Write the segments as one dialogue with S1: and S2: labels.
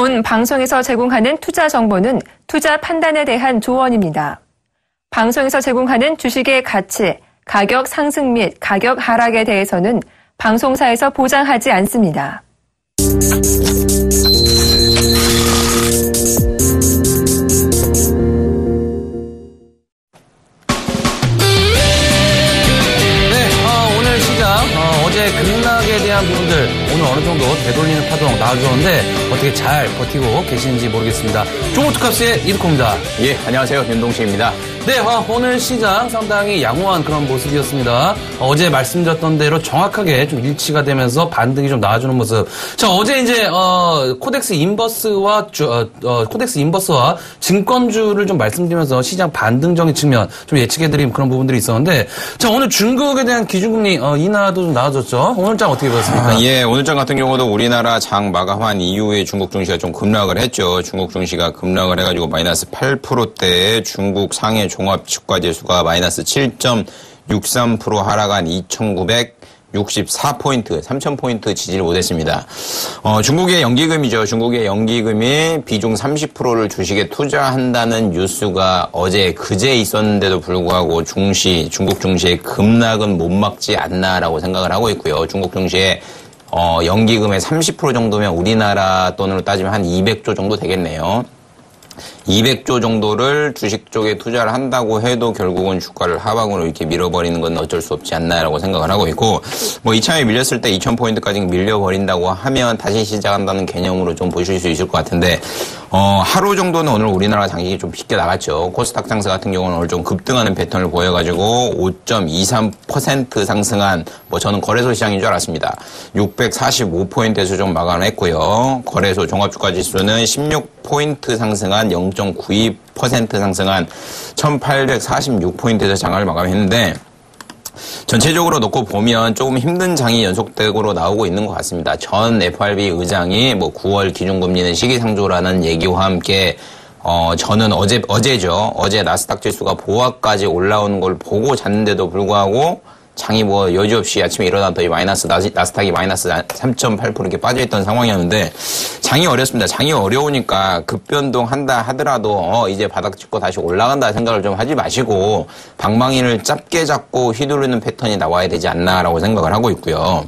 S1: 본 방송에서 제공하는 투자 정보는 투자 판단에 대한 조언입니다. 방송에서 제공하는 주식의 가치, 가격 상승 및 가격 하락에 대해서는 방송사에서 보장하지 않습니다.
S2: 어제 급락에 대한 부분들 오늘 어느 정도 되돌리는 파동 나와주었는데 어떻게 잘 버티고 계시는지 모르겠습니다. 종목투캅스의 이득호입니다.
S3: 예, 안녕하세요. 윤동식입니다.
S2: 네, 오늘 시장 상당히 양호한 그런 모습이었습니다. 어제 말씀드렸던 대로 정확하게 좀 일치가 되면서 반등이 좀 나와주는 모습. 자, 어제 이제 코덱스 인버스와 증권주를 좀 말씀드리면서 시장 반등적인 측면 좀 예측해드린 그런 부분들이 있었는데, 자, 오늘 중국에 대한 기준금리 인하도 좀 나와줬죠. 오늘 장 어떻게 보셨습니까?
S3: 예, 오늘 장 같은 경우도 우리나라 장 마감한 이후에 중국 증시가 좀 급락을 했죠. 중국 증시가 급락을 해가지고 마이너스 8%대에 중국 상해 종합 주가 지수가 마이너스 7.63% 하락한 2,964포인트, 3,000포인트 지지를 못했습니다. 중국의 연기금이죠. 중국의 연기금이 비중 30%를 주식에 투자한다는 뉴스가 그제 있었는데도 불구하고 중국 증시의 급락은 못 막지 않나라고 생각을 하고 있고요. 중국 증시의 연기금의 30% 정도면 우리나라 돈으로 따지면 한 200조 정도 되겠네요. 200조 정도를 주식 쪽에 투자를 한다고 해도 결국은 주가를 하방으로 이렇게 밀어버리는 건 어쩔 수 없지 않나라고 생각을 하고 있고, 이참에 밀렸을 때 2,000포인트까지 밀려버린다고 하면 다시 시작한다는 개념으로 좀 보실 수 있을 것 같은데, 하루 정도는 오늘 우리나라 장익이 좀 비껴 나갔죠. 코스닥 장세 같은 경우는 오늘 좀 급등하는 패턴을 보여가지고 5.23% 상승한, 저는 거래소 시장인 줄 알았습니다. 645포인트에서 좀 마감했고요. 거래소 종합주가지수는 16포인트 상승한 0.92% 상승한 1846포인트에서 장을 마감했는데, 전체적으로 놓고 보면 조금 힘든 장이 연속적으로 나오고 있는 것 같습니다. 전 FRB 의장이 9월 기준금리는 시기상조라는 얘기와 함께 저는 어제죠. 어제 나스닥 지수가 보합까지 올라오는 걸 보고 잤는데도 불구하고 장이 여지없이 아침에 일어났더니 나스닥이 마이너스 3.8% 이렇게 빠져있던 상황이었는데, 장이 어렵습니다. 장이 어려우니까 급변동 한다 하더라도, 이제 바닥 찍고 다시 올라간다 생각을 좀 하지 마시고, 방망이를 짧게 잡고 휘두르는 패턴이 나와야 되지 않나라고 생각을 하고 있고요.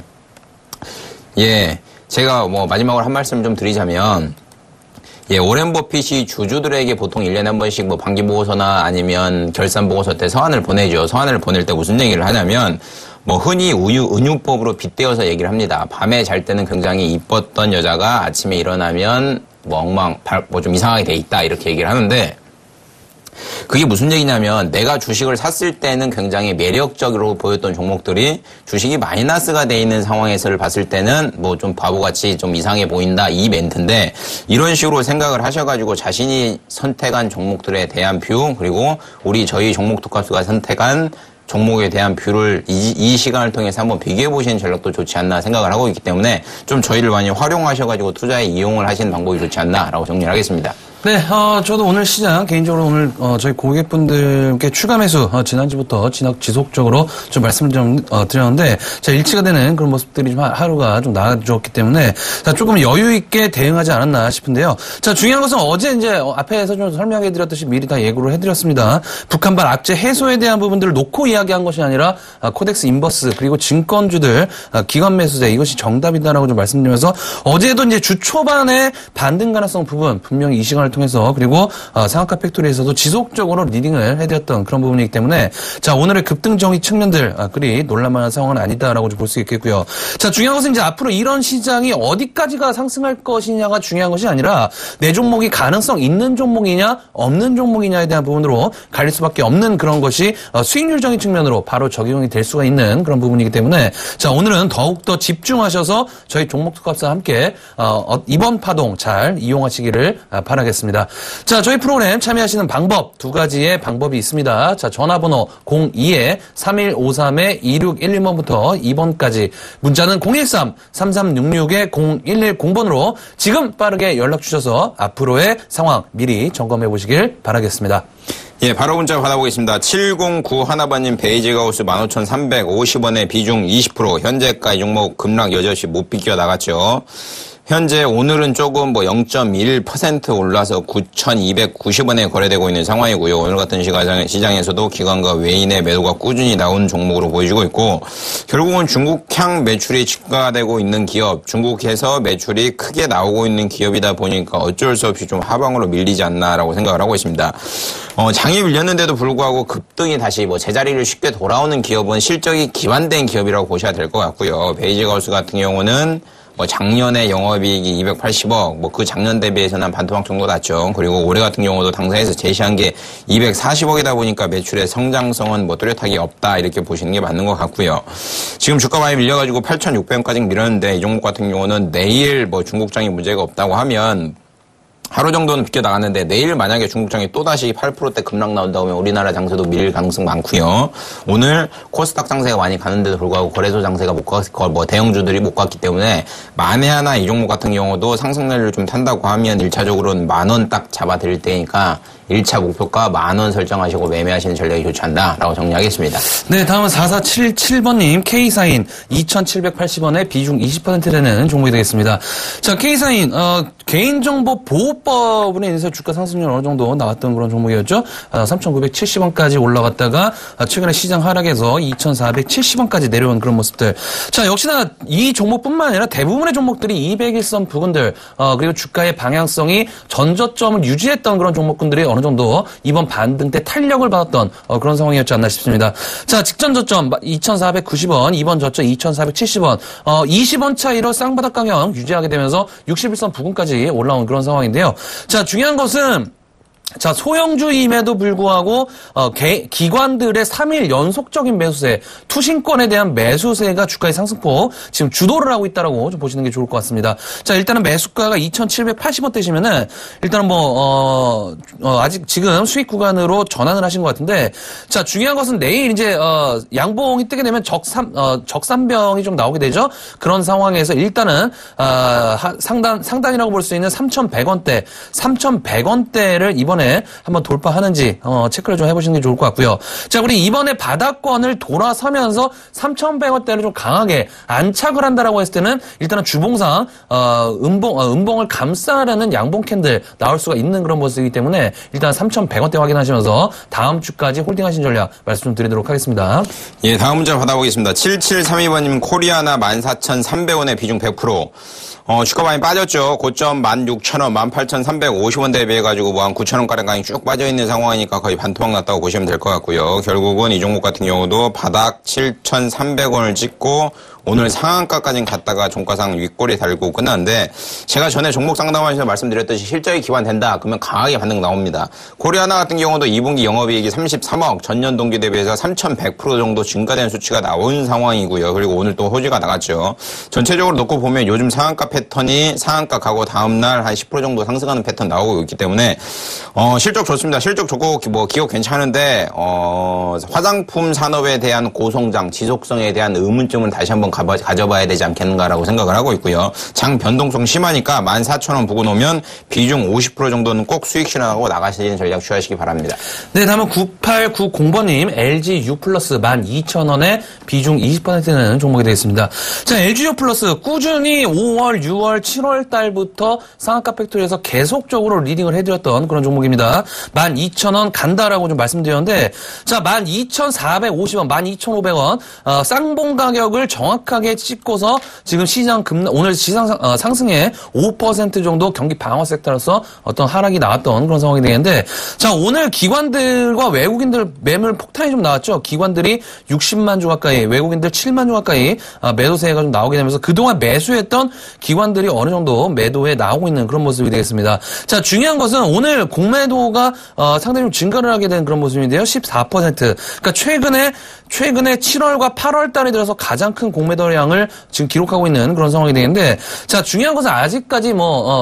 S3: 예. 제가 마지막으로 한 말씀 좀 드리자면, 예, 오렌 버핏이 주주들에게 보통 1년에 한 번씩 반기보고서나 아니면 결산보고서 때 서한을 보내죠. 서한을 보낼 때 무슨 얘기를 하냐면, 흔히 은유법으로 빗대어서 얘기를 합니다. 밤에 잘 때는 굉장히 이뻤던 여자가 아침에 일어나면 좀 이상하게 돼 있다. 이렇게 얘기를 하는데, 그게 무슨 얘기냐면 내가 주식을 샀을 때는 굉장히 매력적으로 보였던 종목들이 주식이 마이너스가 돼 있는 상황에서를 봤을 때는 좀 바보같이 좀 이상해 보인다 이 멘트인데, 이런 식으로 생각을 하셔가지고 자신이 선택한 종목들에 대한 뷰, 그리고 저희 종목투캅스가 선택한 종목에 대한 뷰를 이 시간을 통해서 한번 비교해 보시는 전략도 좋지 않나 생각을 하고 있기 때문에 좀 저희를 많이 활용하셔가지고 투자에 이용을 하시는 방법이 좋지 않나라고 정리를 하겠습니다.
S2: 네, 저도 오늘 시장 개인적으로 오늘 저희 고객분들께 추가 매수 지난주부터 지속적으로 좀 말씀을 좀 드렸는데, 자, 일치가 되는 그런 모습들이 좀 하루가 좀 나아졌기 때문에 자, 조금 여유 있게 대응하지 않았나 싶은데요. 자, 중요한 것은 어제 이제 앞에서 좀 설명해 드렸듯이 미리 다 예고를 해 드렸습니다. 북한발 악재 해소에 대한 부분들을 놓고 이야기한 것이 아니라 코덱스 인버스 그리고 증권주들 기관 매수세 이것이 정답이다라고 좀 말씀드리면서, 어제도 이제 주 초반에 반등 가능성 부분 분명히 이 시간을 통해서, 그리고 상한가 팩토리에서도 지속적으로 리딩을 해드렸던 그런 부분이기 때문에, 자, 오늘의 급등적인 측면들 그리 놀랄만한 상황은 아니다라고 볼 수 있겠고요. 자, 중요한 것은 이제 앞으로 이런 시장이 어디까지가 상승할 것이냐가 중요한 것이 아니라 내 종목이 가능성 있는 종목이냐 없는 종목이냐에 대한 부분으로 갈릴 수밖에 없는 그런 것이 수익률적인 측면으로 바로 적용이 될 수가 있는 그런 부분이기 때문에, 자, 오늘은 더욱더 집중하셔서 저희 종목투캅스와 함께 이번 파동 잘 이용하시기를 바라겠습니다. 자, 저희 프로그램 참여하시는 방법 두 가지의 방법이 있습니다. 자, 전화번호 02-3153-2611번부터 2번까지, 문자는 013-3366-0110번으로 지금 빠르게 연락 주셔서 앞으로의 상황 미리 점검해 보시길 바라겠습니다.
S3: 예, 바로 문자 받아보겠습니다. 709 하나반님, 베이지가우스 15,350원에 비중 20%, 현재가 이 종목 급락 여전히 못 비껴 나갔죠. 현재 오늘은 조금 0.1% 올라서 9,290원에 거래되고 있는 상황이고요. 오늘 같은 시장에서도 기관과 외인의 매도가 꾸준히 나온 종목으로 보여지고 있고, 결국은 중국향 매출이 증가되고 있는 기업, 중국에서 매출이 크게 나오고 있는 기업이다 보니까 어쩔 수 없이 좀 하방으로 밀리지 않나라고 생각을 하고 있습니다. 장이 밀렸는데도 불구하고 급등이 다시 제자리를 쉽게 돌아오는 기업은 실적이 기반된 기업이라고 보셔야 될 것 같고요. 베이지하우스 같은 경우는 작년에 영업이익이 280억, 그 작년 대비해서는 한 반토막 정도 났죠. 그리고 올해 같은 경우도 당사에서 제시한 게 240억이다 보니까 매출의 성장성은 뚜렷하게 없다, 이렇게 보시는 게 맞는 것 같고요. 지금 주가 많이 밀려가지고 8,600원까지 밀었는데 이 종목 같은 경우는 내일 중국장이 문제가 없다고 하면 하루 정도는 비껴나갔는데 내일 만약에 중국장이 또다시 8%대 급락 나온다 면 우리나라 장세도 밀릴 가능성 많고요. 오늘 코스닥 장세가 많이 가는데도 불구하고 거래소 장세가 못 갔고 대형주들이 못 갔기 때문에 만에 하나 이 종목 같은 경우도 상승률을 좀 탄다고 하면 1차적으로는 10,000원 딱 잡아드릴 때니까 1차 목표가 10,000원 설정하시고 매매하시는 전략이 좋지 않나라고 정리하겠습니다.
S2: 네, 다음은 4477번님, K사인 2,780원에 비중 20% 되는 종목이 되겠습니다. 자, K사인, 개인정보 보호법으로 인해서 주가 상승률 어느 정도 나왔던 그런 종목이었죠. 3,970원까지 올라갔다가 최근에 시장 하락에서 2,470원까지 내려온 그런 모습들. 자, 역시나 이 종목뿐만 아니라 대부분의 종목들이 200일선 부근들, 그리고 주가의 방향성이 전저점을 유지했던 그런 종목군들이 어느 정도 이번 반등 때 탄력을 받았던 그런 상황이었지 않나 싶습니다. 자, 직전 저점 2,490원, 이번 저점 2,470원, 20원 차이로 쌍바닥 강형 유지하게 되면서 60일선 부근까지 올라온 그런 상황인데요. 자, 중요한 것은 자, 소형주임에도 불구하고 기관들의 3일 연속적인 매수세, 투신권에 대한 매수세가 주가의 상승폭 지금 주도를 하고 있다라고 좀 보시는 게 좋을 것 같습니다. 자, 일단은 매수가가 2,780원대시면은 일단은 아직 지금 수익 구간으로 전환을 하신 것 같은데, 자, 중요한 것은 내일 이제 양봉이 뜨게 되면 적산병이 좀 나오게 되죠. 그런 상황에서 일단은 상단이라고 볼 수 있는 3,100원대, 3,100원대를 이번에 한번 돌파하는지 체크를 좀 해보시는 게 좋을 것 같고요. 자, 우리 이번에 바닥권을 돌아서면서 3,100원대를 좀 강하게 안착을 한다라고 했을 때는 일단은 주봉상 음봉을 감싸려는 양봉 캔들 나올 수가 있는 그런 모습이기 때문에 일단 3,100원대 확인하시면서 다음 주까지 홀딩하신 전략 말씀 좀 드리도록 하겠습니다.
S3: 예, 다음 문자 받아보겠습니다. 7732번님, 코리아나 14,300원에 비중 100%. 주가 많이 빠졌죠. 고점 16,000원, 18,350원 대비해가지고 한 9,000원가량이 쭉 빠져있는 상황이니까 거의 반토막 났다고 보시면 될 것 같고요. 결국은 이 종목 같은 경우도 바닥 7,300원을 찍고 오늘 상한가까지 갔다가 종가상 윗꼬리 달고 끝났는데, 제가 전에 종목 상담하면서 말씀드렸듯이 실적이 기반된다 그러면 강하게 반등 나옵니다. 코리아나 같은 경우도 2분기 영업이익이 33억, 전년 동기 대비해서 3,100% 정도 증가된 수치가 나온 상황이고요. 그리고 오늘 또 호지가 나갔죠. 전체적으로 놓고 보면 요즘 상한가 패턴이 상한가 가고 다음날 한 10% 정도 상승하는 패턴 나오고 있기 때문에 실적 좋습니다. 실적 좋고 기업 괜찮은데 화장품 산업에 대한 고성장, 지속성에 대한 의문점은 다시 한번 가져봐야 되지 않겠는가라고 생각을 하고 있고요. 장 변동성 심하니까 14,000원 보고 놓으면 비중 50% 정도는 꼭 수익 실현하고 나가시는 전략 취하시기 바랍니다.
S2: 네, 다음은 9890번님, LG U 플러스 12,000원에 비중 20%는 종목이 되겠습니다. 자, LG U 플러스 꾸준히 5월, 6월, 7월 달부터 상한가 팩토리에서 계속적으로 리딩을 해드렸던 그런 종목입니다. 12,000원 간다라고 좀 말씀드렸는데, 자, 12,450원, 12,500원, 쌍봉 가격을 정확하게 찍고서 지금 오늘 시장 상승에 5% 정도 경기 방어 섹터로서 어떤 하락이 나왔던 그런 상황이 되겠는데, 자, 오늘 기관들과 외국인들 매물 폭탄이 좀 나왔죠. 기관들이 60만 주 가까이, 외국인들 7만 주 가까이 매도세가 좀 나오게 되면서 그동안 매수했던 기관들이 어느 정도 매도에 나오고 있는 그런 모습이 되겠습니다. 자, 중요한 것은 오늘 공매도가 상당히 좀 증가를 하게 된 그런 모습인데요. 14%. 그러니까 최근에 7월과 8월 달에 들어서 가장 큰 공매도량을 지금 기록하고 있는 그런 상황이 되는데, 자, 중요한 것은 아직까지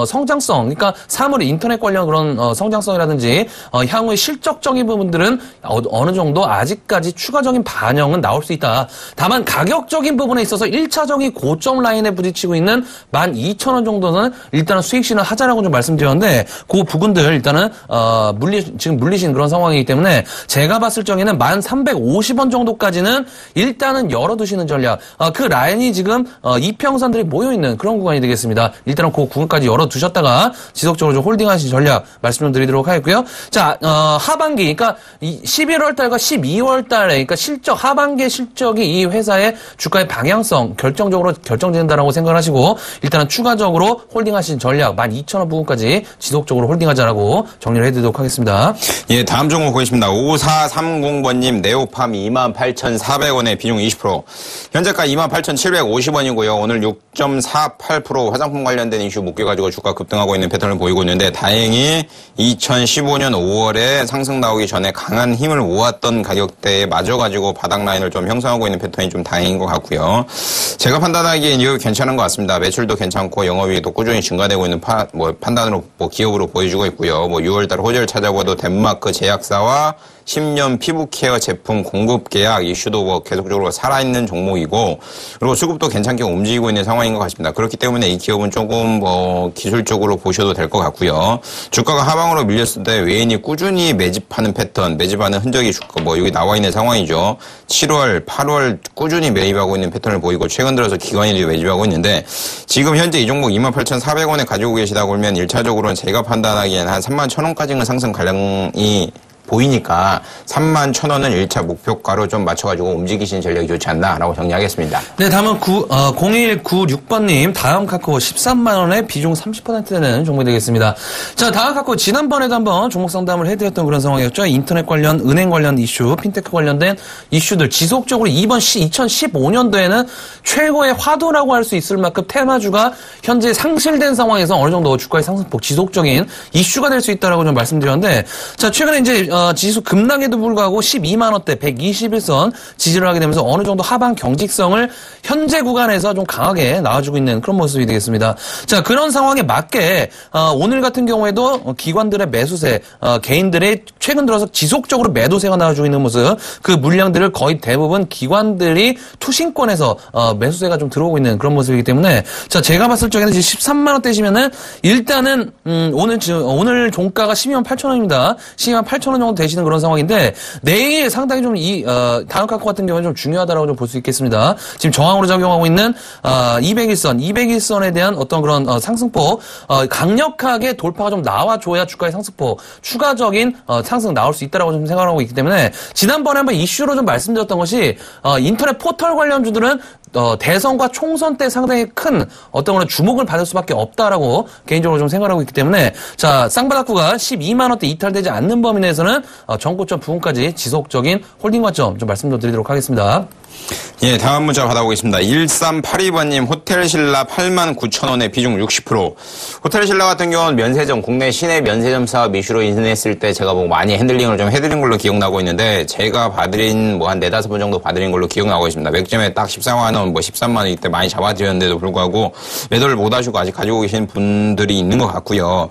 S2: 성장성, 그러니까 사물의 인터넷 관련 그런 성장성이라든지 향후의 실적적인 부분들은 어느 정도 아직까지 추가적인 반영은 나올 수 있다. 다만 가격적인 부분에 있어서 1차적인 고점 라인에 부딪히고 있는 12,000원 정도는 일단은 수익 실현하자라고 좀 말씀드렸는데, 그 부분들 일단은 지금 물리신 그런 상황이기 때문에 제가 봤을 적에는 1,350원 정도 정도까지는 일단은 열어두시는 전략. 그 라인이 지금 이평선들이 모여있는 그런 구간이 되겠습니다. 일단은 그 구간까지 열어두셨다가 지속적으로 좀 홀딩하신 전략 말씀 좀 드리도록 하겠고요. 자, 하반기, 그러니까 11월 달과 12월 달에, 그러니까 하반기 실적이 이 회사의 주가의 방향성 결정적으로 결정된다라고 생각을 하시고, 일단은 추가적으로 홀딩하신 전략 12,000원 부분까지 지속적으로 홀딩하자라고 정리를 해드리도록 하겠습니다.
S3: 예, 다음 종목 보겠습니다. 5430번님, 네오팜 28,400원에 비중 20%. 현재가 28,750원이고요. 오늘 6.48% 화장품 관련된 이슈 묶여가지고 주가 급등하고 있는 패턴을 보이고 있는데, 다행히 2015년 5월에 상승 나오기 전에 강한 힘을 모았던 가격대에 맞아가지고 바닥 라인을 좀 형성하고 있는 패턴이 좀 다행인 것 같고요. 제가 판단하기엔 이거 괜찮은 것 같습니다. 매출도 괜찮고 영업이익도 꾸준히 증가되고 있는 판단으로 기업으로 보여주고 있고요. 6월달 호재를 찾아봐도 덴마크 제약사와 10년 피부케어 제품 공급 계약 이슈도 계속적으로 살아있는 종목이고, 그리고 수급도 괜찮게 움직이고 있는 상황인 것 같습니다. 그렇기 때문에 이 기업은 조금 기술적으로 보셔도 될 것 같고요. 주가가 하방으로 밀렸을 때 외인이 꾸준히 매집하는 패턴, 매집하는 흔적이 여기 나와 있는 상황이죠. 7월, 8월 꾸준히 매입하고 있는 패턴을 보이고, 최근 들어서 기관이 매집하고 있는데, 지금 현재 이 종목 28,400원에 가지고 계시다고 하면 1차적으로는 제가 판단하기엔 한 31,000원까지는 상승 가능이 보이니까 31,000원은 1차 목표가로 좀 맞춰가지고 움직이신 전략이 좋지 않나라고 정리하겠습니다.
S2: 네, 다음은 0196번님, 다음카카오 13만원에 비중 30% 되는 종목이 되겠습니다. 자, 다음카카오 지난번에도 한번 종목 상담을 해드렸던 그런 상황이었죠. 인터넷 관련, 은행 관련 이슈, 핀테크 관련된 이슈들 지속적으로 2015년도에는 최고의 화두라고 할 수 있을 만큼 테마주가 현재 상실된 상황에서 어느 정도 주가의 상승폭 지속적인 이슈가 될 수 있다라고 좀 말씀드렸는데, 자, 최근에 이제 지수 급락에도 불구하고 12만원대 121선 지지를 하게 되면서 어느 정도 하방 경직성을 현재 구간에서 좀 강하게 나와주고 있는 그런 모습이 되겠습니다. 자, 그런 상황에 맞게 오늘 같은 경우에도 기관들의 매수세, 개인들의 최근 들어서 지속적으로 매도세가 나와주고 있는 모습, 그 물량들을 거의 대부분 기관들이 투신권에서 매수세가 좀 들어오고 있는 그런 모습이기 때문에, 자, 제가 봤을 적에는 13만원대시면은 일단은 오늘 종가가 128,000원입니다. 128,000원 정도 되시는 그런 상황인데, 내일 상당히 좀 다음카카오 같은 경우는 좀 중요하다라고 좀 볼 수 있겠습니다. 지금 저항으로 작용하고 있는 201선에 대한 어떤 그런 상승폭 강력하게 돌파가 좀 나와줘야 주가의 상승폭 추가적인 상승 나올 수 있다라고 좀 생각하고 있기 때문에, 지난번에 한번 이슈로 좀 말씀드렸던 것이 인터넷 포털 관련주들은 대선과 총선 때 상당히 큰 어떤 그런 주목을 받을 수밖에 없다라고 개인적으로 좀 생각하고 있기 때문에, 자, 쌍바닥구가 12만원대 이탈되지 않는 범위 내에서는 전고점 부분까지 지속적인 홀딩 관점 좀 말씀 좀 드리도록 하겠습니다.
S3: 예, 다음 문자 받아보겠습니다. 1382번님, 호텔신라 89,000원에 비중 60%. 호텔신라 같은 경우는 면세점, 국내 시내 면세점 사업 이슈로 인했을 때 제가 많이 핸들링을 좀 해드린 걸로 기억나고 있는데, 제가 봐드린 한 4-5번 정도 봐드린 걸로 기억나고 있습니다. 맥점에 딱 14만원, 13만원 이때 많이 잡아드렸는데도 불구하고 매도를 못 하시고 아직 가지고 계신 분들이 있는 것 같고요.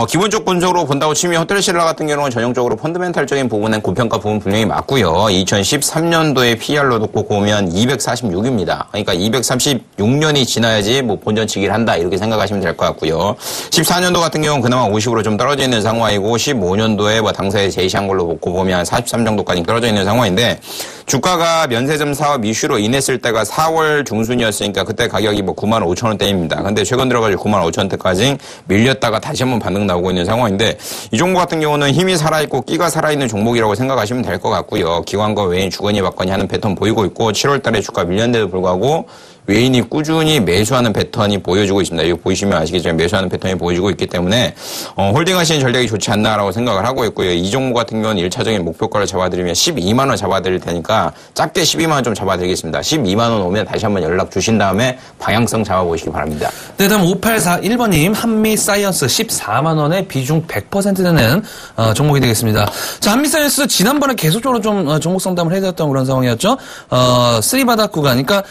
S3: 기본적 분석으로 본다고 치면 호텔신라 같은 경우는 전형적으로 펀드멘탈적인 부분엔 고평가 부분 분명히 맞고요. 2013년도에 PR로 놓고 보면 246입니다. 그러니까 236년이 지나야지 본전치기를 한다 이렇게 생각하시면 될 것 같고요. 14년도 같은 경우는 그나마 50으로 좀 떨어져 있는 상황이고, 15년도에 당사에 제시한 걸로 놓고 보면 43 정도까지 떨어져 있는 상황인데, 주가가 면세점 사업 이슈로 인했을 때가 4월 중순이었으니까 그때 가격이 95,000원대입니다. 근데 최근 들어가지고 95,000원대까지 밀렸다가 다시 한번 반등 나오고 있는 상황인데, 이 종목 같은 경우는 힘이 살아있고 끼가 살아있는 종목이라고 생각하시면 될 것 같고요. 기관과 외인 주거니 받거니 하는 패턴 보이고 있고, 7월 달에 주가 밀렸는데도 불구하고 외인이 꾸준히 매수하는 패턴이 보여주고 있습니다. 이거 보시면 아시겠지만 매수하는 패턴이 보여주고 있기 때문에 홀딩하시는 전략이 좋지 않나라고 생각을 하고 있고요. 이 종목 같은 경우는 1차적인 목표가를 잡아드리면 12만원 잡아드릴 테니까 짧게 12만원 좀 잡아드리겠습니다. 12만원 오면 다시 한번 연락 주신 다음에 방향성 잡아보시기 바랍니다.
S2: 네, 다음 5841번님, 한미사이언스 14만원에 비중 100% 되는 종목이 되겠습니다. 자, 한미사이언스 지난번에 계속적으로 좀 종목 상담을 해드렸던 그런 상황이었죠. 3바닥 구간, 그러니까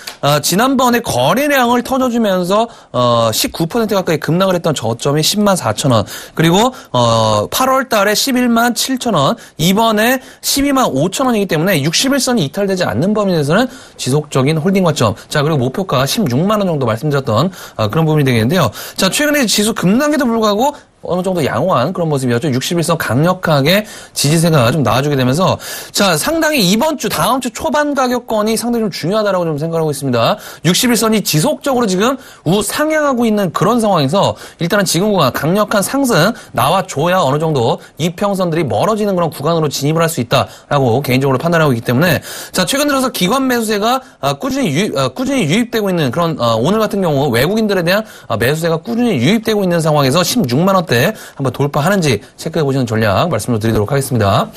S2: 지난번에 거래량을 터져주면서 19% 가까이 급락을 했던 저점이 10만 4천원, 그리고 8월 달에 11만 7천원, 이번에 12만 5천원이기 때문에 61선이 이탈되지 않는 범위 내에서는 지속적인 홀딩 관점. 자, 그리고 목표가 16만원 정도 말씀드렸던 그런 부분이 되겠는데요. 자, 최근에 지수 급락에도 불구하고 어느 정도 양호한 그런 모습이었죠. 61선 강력하게 지지세가 좀 나와주게 되면서 자, 상당히 이번 주, 다음 주 초반 가격권이 상당히 좀 중요하다라고 좀 생각하고 있습니다. 61선이 지속적으로 지금 우상향하고 있는 그런 상황에서 일단은 지금 구간 강력한 상승 나와줘야 어느 정도 이평선들이 멀어지는 그런 구간으로 진입을 할 수 있다라고 개인적으로 판단하고 있기 때문에 자, 최근 들어서 기관 매수세가 꾸준히 유입되고 있는 그런 오늘 같은 경우 외국인들에 대한 매수세가 꾸준히 유입되고 있는 상황에서 16만 원대 한번 돌파하는지 체크해 보시는 전략 말씀을 드리도록 하겠습니다.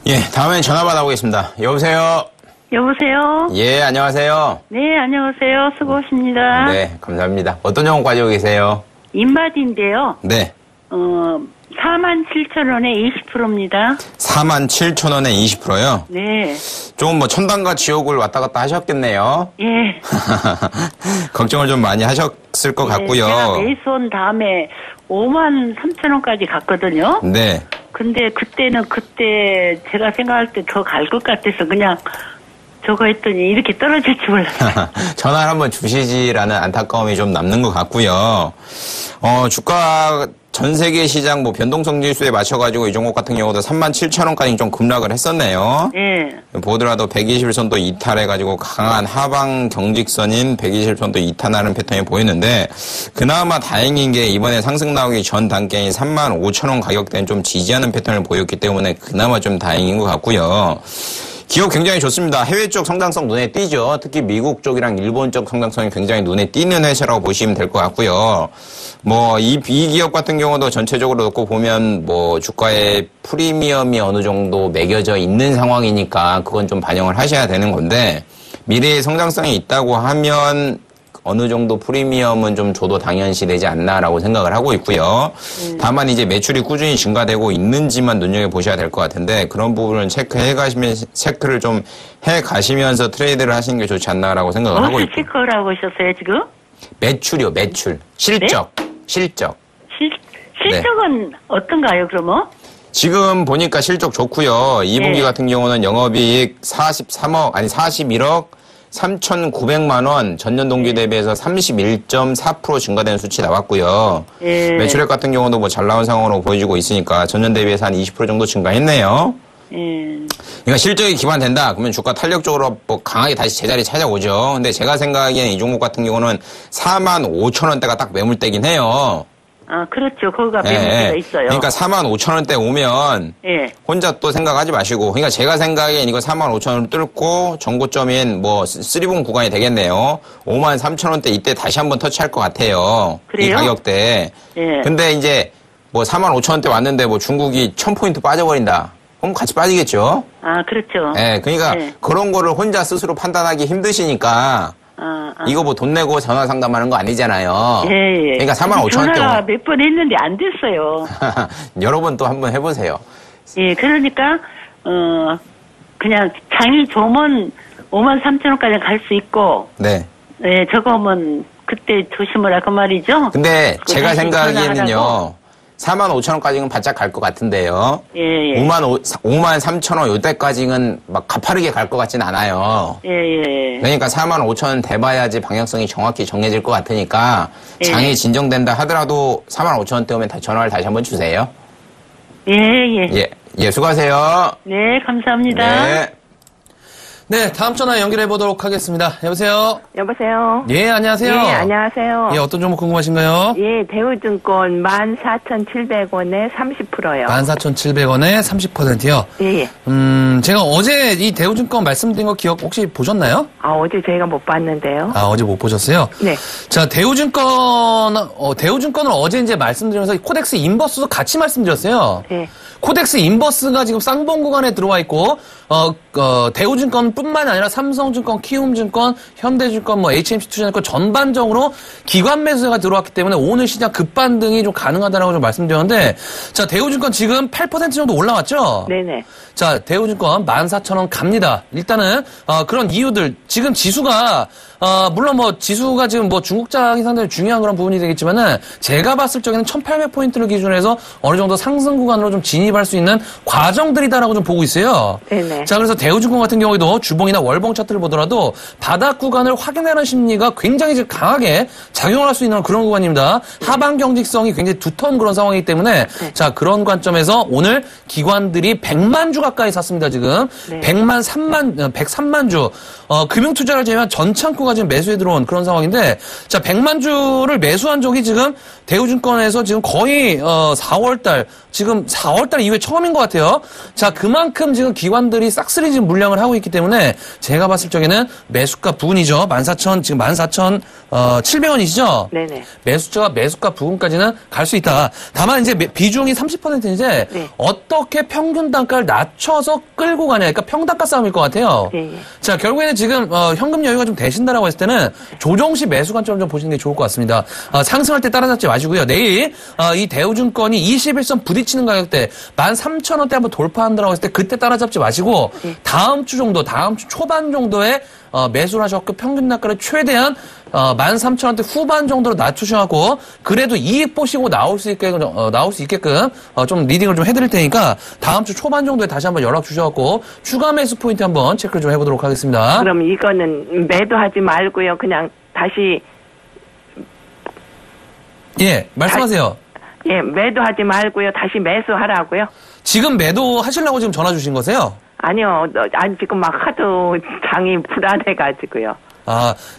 S3: 예, 다음엔 전화 받아보겠습니다. 여보세요?
S4: 여보세요?
S3: 예, 안녕하세요.
S4: 네, 안녕하세요. 수고하십니다.
S3: 네, 감사합니다. 어떤 종목 가지고 계세요?
S4: 인바디인데요.
S3: 네.
S4: 47,000원에 20%입니다.
S3: 47,000원에 20%요?
S4: 네.
S3: 조금 뭐 천당과 지옥을 왔다 갔다 하셨겠네요.
S4: 예.
S3: 걱정을 좀 많이 하셨을 것 같고요.
S4: 제가 매수한 다음에 53,000원까지 갔거든요.
S3: 네.
S4: 근데 그때 제가 생각할 때 더 갈 것 같아서 그냥 저거 했더니 이렇게 떨어질 줄 몰랐어요.
S3: 전화를 한번 주시지라는 안타까움이 좀 남는 것 같고요. 주가 전 세계 시장 뭐 변동성 지수에 맞춰가지고 이 종목 같은 경우도 37,000원까지 좀 급락을 했었네요.
S4: 예.
S3: 보더라도 121선도 이탈해가지고 강한 하방 경직선인 121선도 이탈하는 패턴이 보이는데 그나마 다행인 게 이번에 상승 나오기 전 단계인 35,000원 가격대는 좀 지지하는 패턴을 보였기 때문에 그나마 좀 다행인 것 같고요. 기업 굉장히 좋습니다. 해외 쪽 성장성 눈에 띄죠. 특히 미국 쪽이랑 일본 쪽 성장성이 굉장히 눈에 띄는 회사라고 보시면 될 것 같고요. 뭐 이 기업 같은 경우도 전체적으로 놓고 보면 뭐 주가의 프리미엄이 어느 정도 매겨져 있는 상황이니까 그건 좀 반영을 하셔야 되는 건데 미래의 성장성이 있다고 하면 어느 정도 프리미엄은 좀 줘도 당연시 되지 않나라고 생각을 하고 있고요. 다만 이제 매출이 꾸준히 증가되고 있는지만 눈여겨보셔야 될 것 같은데 그런 부분을 체크를 좀 해가시면서 트레이드를 하시는 게 좋지 않나라고 생각을 하고 있고.
S4: 체크를 하고 오셨어요, 지금?
S3: 매출이요, 매출. 실적.
S4: 네?
S3: 실적은
S4: 네. 어떤가요, 그러면?
S3: 지금 보니까 실적 좋고요. 2분기
S4: 네.
S3: 같은 경우는 영업이익 41억 3,900만 원 전년 동기 대비해서 31.4% 증가된 수치 나왔고요.
S4: 예.
S3: 매출액 같은 경우도 뭐 잘 나온 상황으로 보여지고 있으니까 전년 대비해서 한 20% 정도 증가했네요.
S4: 예.
S3: 그러니까 실적이 기반된다. 그러면 주가 탄력적으로 뭐 강하게 다시 제자리 찾아오죠. 근데 제가 생각하기에는 이 종목 같은 경우는 45,000원대가 딱 매물대긴 해요.
S4: 아, 그렇죠. 거기가 매물대가 있어요.
S3: 그러니까 45,000원대 오면
S4: 예.
S3: 혼자 또 생각하지 마시고 그러니까 제가 생각엔 이거 45,000원을 뚫고 정고점인 뭐 3봉 구간이 되겠네요. 53,000원대 이때 다시 한번 터치할 것 같아요.
S4: 그래요?
S3: 이 가격대.
S4: 예.
S3: 근데 이제 뭐 45,000원대 왔는데 뭐 중국이 1,000포인트 빠져버린다. 그럼 같이 빠지겠죠.
S4: 아, 그렇죠.
S3: 네, 그러니까
S4: 예.
S3: 그런 거를 혼자 스스로 판단하기 힘드시니까 이거 뭐 돈 내고 전화 상담하는 거 아니잖아요.
S4: 예, 예.
S3: 그러니까 45,000원대
S4: 전화 몇 번 했는데 안 됐어요.
S3: 여러 번 또 한번 해보세요.
S4: 예, 그러니까, 그냥 장이 좋으면 53,000원까지 갈 수 있고,
S3: 네.
S4: 예, 저거면 그때 조심을 하고 말이죠.
S3: 근데 제가
S4: 다시
S3: 생각하기에는요.
S4: 전화하라고.
S3: 45,000원까지는 바짝 갈 것 같은데요.
S4: 예, 예.
S3: 53,000원 이때까지는 막 가파르게 갈 것 같진 않아요.
S4: 예, 예.
S3: 그러니까 45,000원 돼봐야지 방향성이 정확히 정해질 것 같으니까
S4: 예.
S3: 장이 진정된다 하더라도 45,000원대 오면 전화를 다시 한번 주세요.
S4: 예, 예.
S3: 예, 예, 수고하세요.
S4: 네, 감사합니다.
S3: 네.
S2: 네, 다음 전화 연결해 보도록 하겠습니다. 여보세요?
S5: 여보세요?
S2: 예, 안녕하세요.
S5: 예, 안녕하세요.
S2: 예, 어떤 종목 궁금하신가요?
S5: 예, 대우증권 14,700원에 30%요.
S2: 14,700원에 30%요.
S5: 예, 예.
S2: 제가 어제 이 대우증권 말씀드린 거 기억 혹시 보셨나요?
S5: 아, 어제 저희가 못 봤는데요.
S2: 아, 어제 못 보셨어요?
S5: 네.
S2: 자, 대우증권을 어제 이제 말씀드리면서 코덱스 인버스도 같이 말씀드렸어요.
S5: 예.
S2: 코덱스 인버스가 지금 쌍봉 구간에 들어와 있고, 대우증권뿐만 아니라 삼성증권, 키움증권, 현대증권, 뭐 HMC 투자증권 전반적으로 기관 매수세가 들어왔기 때문에 오늘 시장 급반등이 좀 가능하다라고 좀 말씀드렸는데, 자, 대우증권 지금 8% 정도 올라왔죠?
S5: 네네.
S2: 자, 대우증권 14,000원 갑니다. 일단은, 그런 이유들, 지금 지수가, 물론 뭐 지수가 지금 뭐 중국장이 상당히 중요한 그런 부분이 되겠지만은 제가 봤을 적에는 1800포인트를 기준으로 해서 어느 정도 상승 구간으로 좀 진입할 수 있는 과정들이다라고 좀 보고 있어요.
S5: 네네.
S2: 자, 그래서 대우증권 같은 경우에도 주봉이나 월봉 차트를 보더라도 바닥 구간을 확인하는 심리가 굉장히 지금 강하게 작용을 할 수 있는 그런 구간입니다. 하방 경직성이 굉장히 두터운 그런 상황이기 때문에 자, 그런 관점에서 오늘 기관들이 100만 주 가까이 샀습니다, 지금. 103만 주. 금융투자를 제외한 전 창구가 지금 매수에 들어온 그런 상황인데, 자, 100만 주를 매수한 적이 지금 대우증권에서 지금 거의, 4월달, 지금 4월달 이후에 처음인 것 같아요. 자, 그만큼 지금 기관들이 싹쓸이 지금 물량을 하고 있기 때문에 제가 봤을 적에는 매수가 부근이죠. 14,000, 지금 14,700원이시죠?
S5: 네네.
S2: 매수가 부근까지는 갈 수 있다. 다만 이제 비중이 30%인데
S5: 네.
S2: 어떻게 평균 단가를 낮춰서 끌고 가냐. 그러니까 평단가 싸움일 것 같아요.
S5: 예, 예.
S2: 자, 결국에는 지금 현금 여유가 좀 되신다라고 했을 때는 조정시 매수 관점 좀 보시는 게 좋을 것 같습니다. 상승할 때 따라잡지 마시고요. 내일 이 대우증권이 21선 부딪히는 가격대 13,000원대 한번 돌파한다라고 했을 때 그때 따라잡지 마시고 다음 주 초반 정도에 매수를 하셨고 평균 단가를 최대한 13,000원대 후반 정도로 낮추셔갖고 그래도 이익 보시고 나올 수 있게끔 좀 리딩을 좀 해드릴 테니까 다음 주 초반 정도에 다시 한번 연락 주셔갖고 추가 매수 포인트 한번 체크를 좀 해보도록 하겠습니다.
S5: 그럼 이거는 매도하지 말고요. 그냥 다시
S2: 예, 말씀하세요.
S5: 예, 매도하지 말고요. 다시 매수하라고요.
S2: 지금 매도하시려고 지금 전화 주신 거세요?
S5: 아니요. 아니 지금 막 하도 장이 불안해가지고요.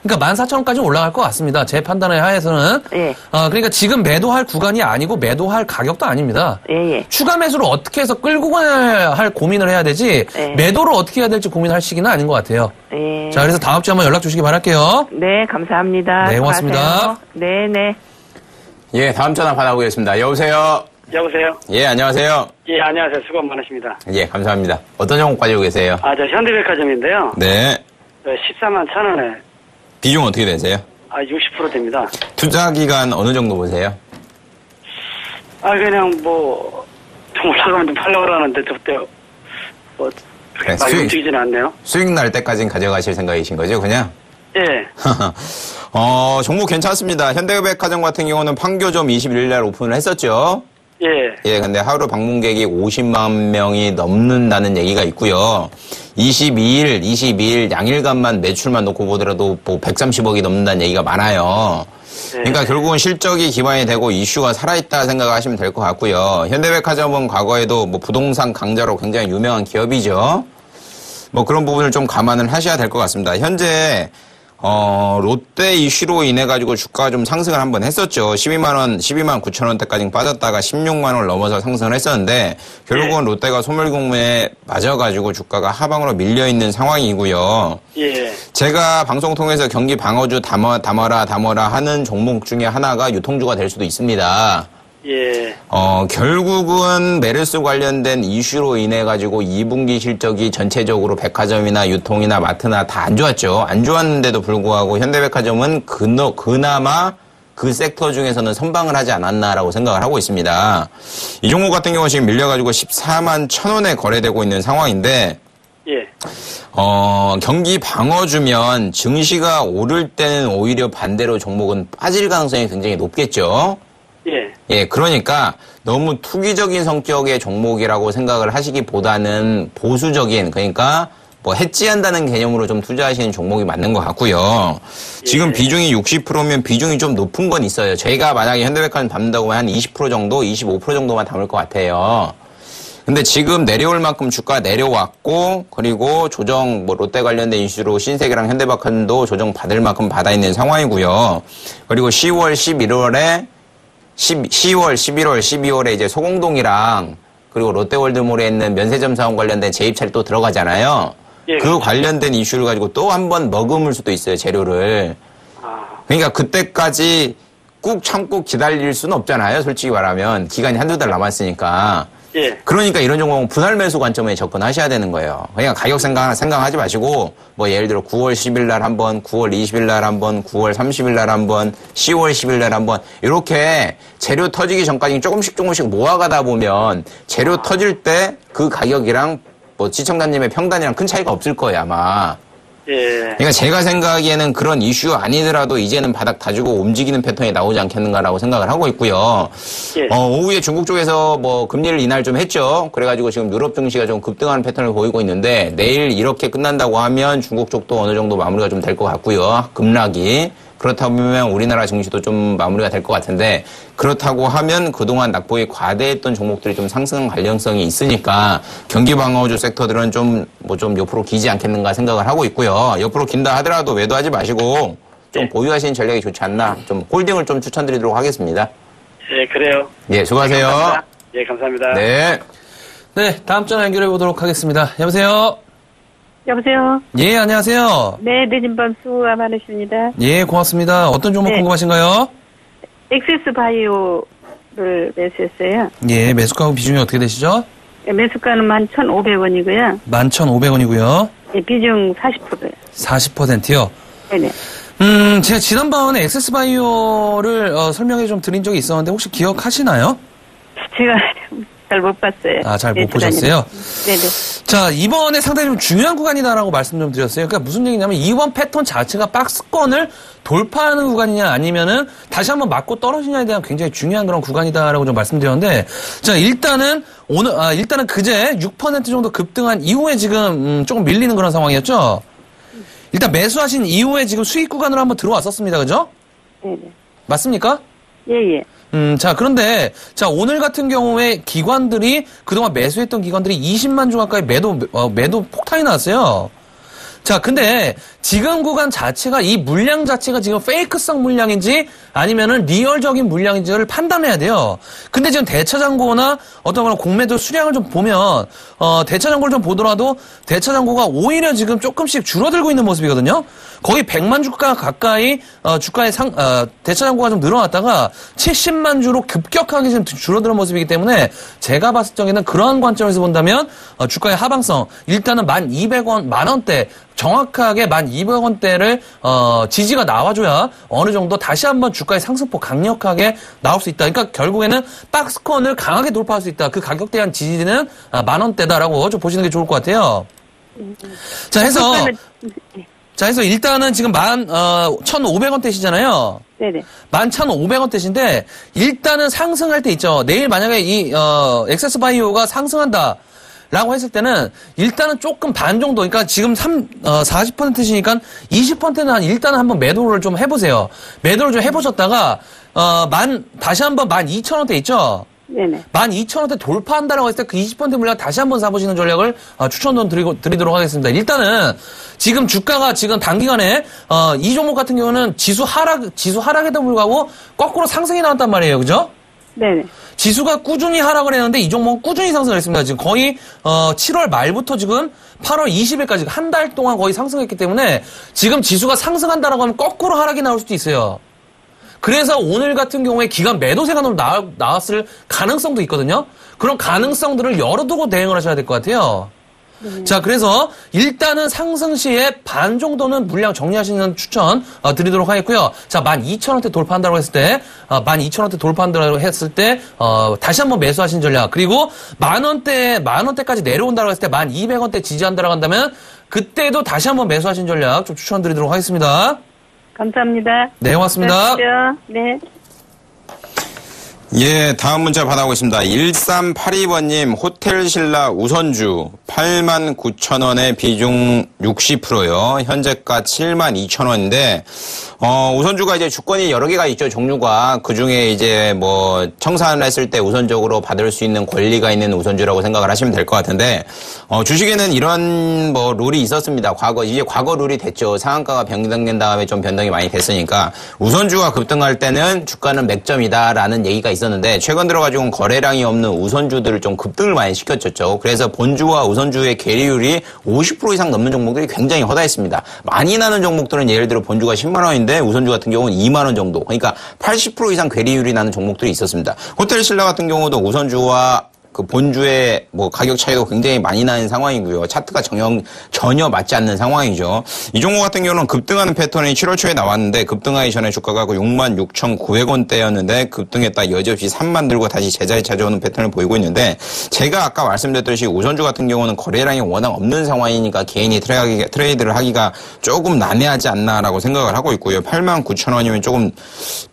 S2: 그러니까 14,000원까지 올라갈 것 같습니다. 제 판단에 하에서는.
S5: 예.
S2: 그러니까 지금 매도할 구간이 아니고 매도할 가격도 아닙니다.
S5: 예, 예.
S2: 추가 매수를 어떻게 해서 끌고 가야 할 고민을 해야 되지
S5: 예.
S2: 매도를 어떻게 해야 될지 고민할 시기는 아닌 것 같아요.
S5: 예.
S2: 자, 그래서 다음 주에 한번 연락 주시기 바랄게요.
S5: 네, 감사합니다.
S2: 네, 고맙습니다.
S5: 수고하세요. 네, 네.
S3: 예, 다음 전화 받아보겠습니다. 여보세요?
S6: 여보세요?
S3: 예, 안녕하세요.
S6: 예, 안녕하세요. 수고 많으십니다.
S3: 예, 감사합니다. 어떤 종목 가지고 계세요?
S6: 저 현대백화점인데요.
S3: 네.
S6: 14만 1,000원에,
S3: 비중 어떻게 되세요?
S6: 60% 됩니다.
S3: 투자 기간 어느 정도 보세요?
S6: 그냥 좀 올라가면 좀 팔려고 그러는데, 그때,
S3: 그래,
S6: 많이 움직이지는 않네요.
S3: 수익 날 때까지는 가져가실 생각이신 거죠, 그냥?
S6: 예.
S3: 종목 괜찮습니다. 현대백화점 같은 경우는 판교점 21일 날 오픈을 했었죠.
S6: 예.
S3: 예, 근데 하루 방문객이 50만 명이 넘는다는 얘기가 있고요. 22일 양일간만 매출만 놓고 보더라도 130억이 넘는다는 얘기가 많아요. 그러니까 결국은 실적이 기반이 되고 이슈가 살아있다 생각하시면 될 것 같고요. 현대백화점은 과거에도 부동산 강자로 굉장히 유명한 기업이죠. 그런 부분을 좀 감안을 하셔야 될 것 같습니다. 현재 롯데 이슈로 인해 가지고 주가가 좀 상승을 한번 했었죠. 12만 9천 원대까지 빠졌다가 16만 원을 넘어서 상승을 했었는데 결국은 롯데가 소멸공매에 맞아가지고 주가가 하방으로 밀려 있는 상황이고요.
S6: 예.
S3: 제가 방송 통해서 경기 방어주 담아라 하는 종목 중에 하나가 유통주가 될 수도 있습니다.
S6: 예.
S3: 결국은 메르스 관련된 이슈로 인해 가지고 2분기 실적이 전체적으로 백화점이나 유통이나 마트나 다 안 좋았죠. 안 좋았는데도 불구하고 현대백화점은 그나마 그 섹터 중에서는 선방을 하지 않았나라고 생각을 하고 있습니다. 이 종목 같은 경우는 지금 밀려가지고 14만 1,000원에 거래되고 있는 상황인데,
S6: 예.
S3: 경기 방어주면 증시가 오를 때는 오히려 반대로 종목은 빠질 가능성이 굉장히 높겠죠. 예, 그러니까 너무 투기적인 성격의 종목이라고 생각을 하시기보다는 보수적인, 그러니까 해지한다는 개념으로 좀 투자하시는 종목이 맞는 것 같고요. 지금 비중이 60%면 비중이 좀 높은 건 있어요. 저희가 만약에 현대백화점 담는다고 하면 한 20% 정도, 25% 정도만 담을 것 같아요. 근데 지금 내려올 만큼 주가 내려왔고, 그리고 조정, 롯데 관련된 이슈로 신세계랑 현대백화점도 조정 받을 만큼 받아 있는 상황이고요. 그리고 10월, 11월, 12월에 이제 소공동이랑 그리고 롯데월드몰에 있는 면세점 사원 관련된 재입찰이 또 들어가잖아요.
S6: 예,
S3: 그 관련된 이슈를 가지고 또 한 번 머금을 수도 있어요, 재료를. 그러니까 그때까지 꾹 참고 기다릴 수는 없잖아요, 솔직히 말하면. 기간이 한두 달 남았으니까.
S6: 예.
S3: 그러니까 이런 종목은 분할 매수 관점에 접근하셔야 되는 거예요. 그냥 가격 생각하지 마시고, 예를 들어 9월 10일 날 한 번, 9월 20일 날 한 번, 9월 30일 날 한 번, 10월 10일 날 한 번, 이렇게 재료 터지기 전까지 조금씩 모아가다 보면 재료 터질 때 그 가격이랑 시청자님의 평단이랑 큰 차이가 없을 거예요, 아마.
S6: 예.
S3: 그러니까 제가 생각하기에는 그런 이슈 아니더라도 이제는 바닥 다지고 움직이는 패턴이 나오지 않겠는가라고 생각을 하고 있고요.
S6: 예.
S3: 오후에 중국 쪽에서 뭐 금리를 인하를 좀 했죠. 그래가지고 지금 유럽 증시가 좀 급등하는 패턴을 보이고 있는데 내일 이렇게 끝난다고 하면 중국 쪽도 어느 정도 마무리가 좀 될 것 같고요. 급락이. 그렇다면 우리나라 증시도 좀 마무리가 될 것 같은데 그렇다고 하면 그동안 낙폭이 과대했던 종목들이 좀 상승 관련성이 있으니까 경기방어주 섹터들은 좀 옆으로 기지 않겠는가 생각을 하고 있고요. 옆으로 긴다 하더라도 매도하지 마시고 좀 보유하시는 전략이 좋지 않나 좀 홀딩을 좀 추천드리도록 하겠습니다.
S6: 예, 그래요.
S3: 예, 수고하세요.
S6: 감사합니다. 예, 감사합니다.
S3: 네.
S2: 네, 다음 전화 연결해 보도록 하겠습니다. 여보세요?
S5: 여보세요?
S2: 예, 안녕하세요.
S5: 네, 늦은 밤 수고가 많으십니다.
S2: 예, 고맙습니다. 어떤 종목
S5: 네.
S2: 궁금하신가요?
S5: 엑세스 바이오를 매수했어요.
S2: 예, 매수가하고 비중이 어떻게 되시죠?
S5: 매수가는 11,500원이고요.
S2: 11,500원이고요.
S5: 예, 비중 40%예요.
S2: 40%요?
S5: 네네.
S2: 제가 지난번에 엑세스바이오를 설명해 좀 드린 적이 있었는데 혹시 기억하시나요?
S5: 제가 잘 못 봤어요.
S2: 아, 잘 못
S5: 매수
S2: 보셨어요?
S5: 네네.
S2: 자, 이번에 상당히 좀 중요한 구간이다라고 말씀 좀 드렸어요. 그러니까 무슨 얘기냐면 이번 패턴 자체가 박스권을 돌파하는 구간이냐 아니면은 다시 한번 맞고 떨어지냐에 대한 굉장히 중요한 그런 구간이다라고 좀 말씀드렸는데 자, 일단은 일단은 그제 6% 정도 급등한 이후에 지금 조금 밀리는 그런 상황이었죠? 일단 매수하신 이후에 지금 수익 구간으로 한번 들어왔었습니다. 그죠?
S5: 네네.
S2: 맞습니까?
S5: 예예.
S2: 자, 그런데, 자, 오늘 같은 경우에 기관들이, 그동안 매수했던 기관들이 20만 주 가까이 매도 폭탄이 나왔어요. 자, 근데 지금 구간 자체가 이 물량 자체가 지금 페이크성 물량인지 아니면은 리얼적인 물량인지를 판단해야 돼요. 근데 지금 대차장고나 어떤 그런 공매도 수량을 좀 보면 대차장고를 좀 보더라도 대차장고가 오히려 지금 조금씩 줄어들고 있는 모습이거든요. 거의 100만 주가 가까이 주가의 대차장고가 좀 늘어났다가 70만 주로 급격하게 지금 줄어드는 모습이기 때문에 제가 봤을 적에는 그러한 관점에서 본다면 주가의 하방성 일단은 1,200원, 만원대 정확하게 1,200원대를 지지가 나와줘야 어느 정도 다시 한번 주가의 상승폭 강력하게 나올 수 있다. 그러니까 결국에는 박스권을 강하게 돌파할 수 있다. 그 가격대에 대한 지지는 10,000원대다라고 좀 보시는 게 좋을 것 같아요. 자, 해서 일단은 지금 1,500원대시잖아요.
S5: 네네.
S2: 11,500원대신데 일단은 상승할 때 있죠. 내일 만약에 이 엑세스바이오가 상승한다. 라고 했을 때는 일단은 조금 반 정도, 그러니까 지금 40%시니까 20%는 일단은 한번 매도를 좀 해보세요. 매도를 좀 해보셨다가 다시 한번 12,000원대 있죠.
S5: 네네.
S2: 12,000원대 돌파한다라고 했을 때 그 20% 물량 다시 한번 사보시는 전략을 추천 좀 드리도록 하겠습니다. 일단은 지금 주가가 지금 단기간에 이 종목 같은 경우는 지수 하락에도 불구하고 거꾸로 상승이 나왔단 말이에요, 그죠?
S5: 네네.
S2: 지수가 꾸준히 하락을 했는데 이 종목은 꾸준히 상승을 했습니다. 지금 거의 7월 말부터 지금 8월 20일까지 한 달 동안 거의 상승했기 때문에 지금 지수가 상승한다라고 하면 거꾸로 하락이 나올 수도 있어요. 그래서 오늘 같은 경우에 기관 매도세가 나왔을 가능성도 있거든요. 그런 가능성들을 열어두고 대응을 하셔야 될 것 같아요. 자, 그래서 일단은 상승 시에 반 정도는 물량 정리하시는 추천 드리도록 하겠고요. 자, 12,000원대 돌파한다고 했을 때, 12,000원대 돌파한다고 했을 때, 다시 한번 매수하신 전략. 그리고 만원대까지 내려온다고 했을 때 1,200원대 지지한다고 한다면, 그때도 다시 한번 매수하신 전략 좀 추천드리도록 하겠습니다.
S5: 감사합니다.
S2: 네, 고맙습니다.
S5: 네.
S3: 예, 다음 문자 받아보겠습니다. 1382번님, 호텔신라 우선주 89,000원에 비중 60%요. 현재가 72,000원인데, 우선주가 이제 주권이 여러 개가 있죠, 종류가. 그 중에 이제 뭐, 청산을 했을 때 우선적으로 받을 수 있는 권리가 있는 우선주라고 생각을 하시면 될 것 같은데, 주식에는 이런 뭐, 룰이 있었습니다. 이제 과거 룰이 됐죠. 상한가가 변동된 다음에 좀 변동이 많이 됐으니까, 우선주가 급등할 때는 주가는 맥점이다라는 얘기가 있었는데 최근 들어가지고는 거래량이 없는 우선주들을 좀 급등을 많이 시켰었죠. 그래서 본주와 우선주의 괴리율이 50% 이상 넘는 종목들이 굉장히 허다했습니다. 많이 나는 종목들은 예를 들어 본주가 10만 원인데 우선주 같은 경우는 2만 원 정도. 그러니까 80% 이상 괴리율이 나는 종목들이 있었습니다. 호텔신라 같은 경우도 우선주와 그 본주의 뭐 가격 차이도 굉장히 많이 나는 상황이고요. 차트가 전혀 맞지 않는 상황이죠. 이 종목 같은 경우는 급등하는 패턴이 7월 초에 나왔는데 급등하기 전에 주가가 66,900원대였는데 급등했다 여지없이 3만 들고 다시 제자리 찾아오는 패턴을 보이고 있는데 제가 아까 말씀드렸듯이 우선주 같은 경우는 거래량이 워낙 없는 상황이니까 개인이 트레이드를 하기가 조금 난해하지 않나라고 생각을 하고 있고요. 89,000원이면 조금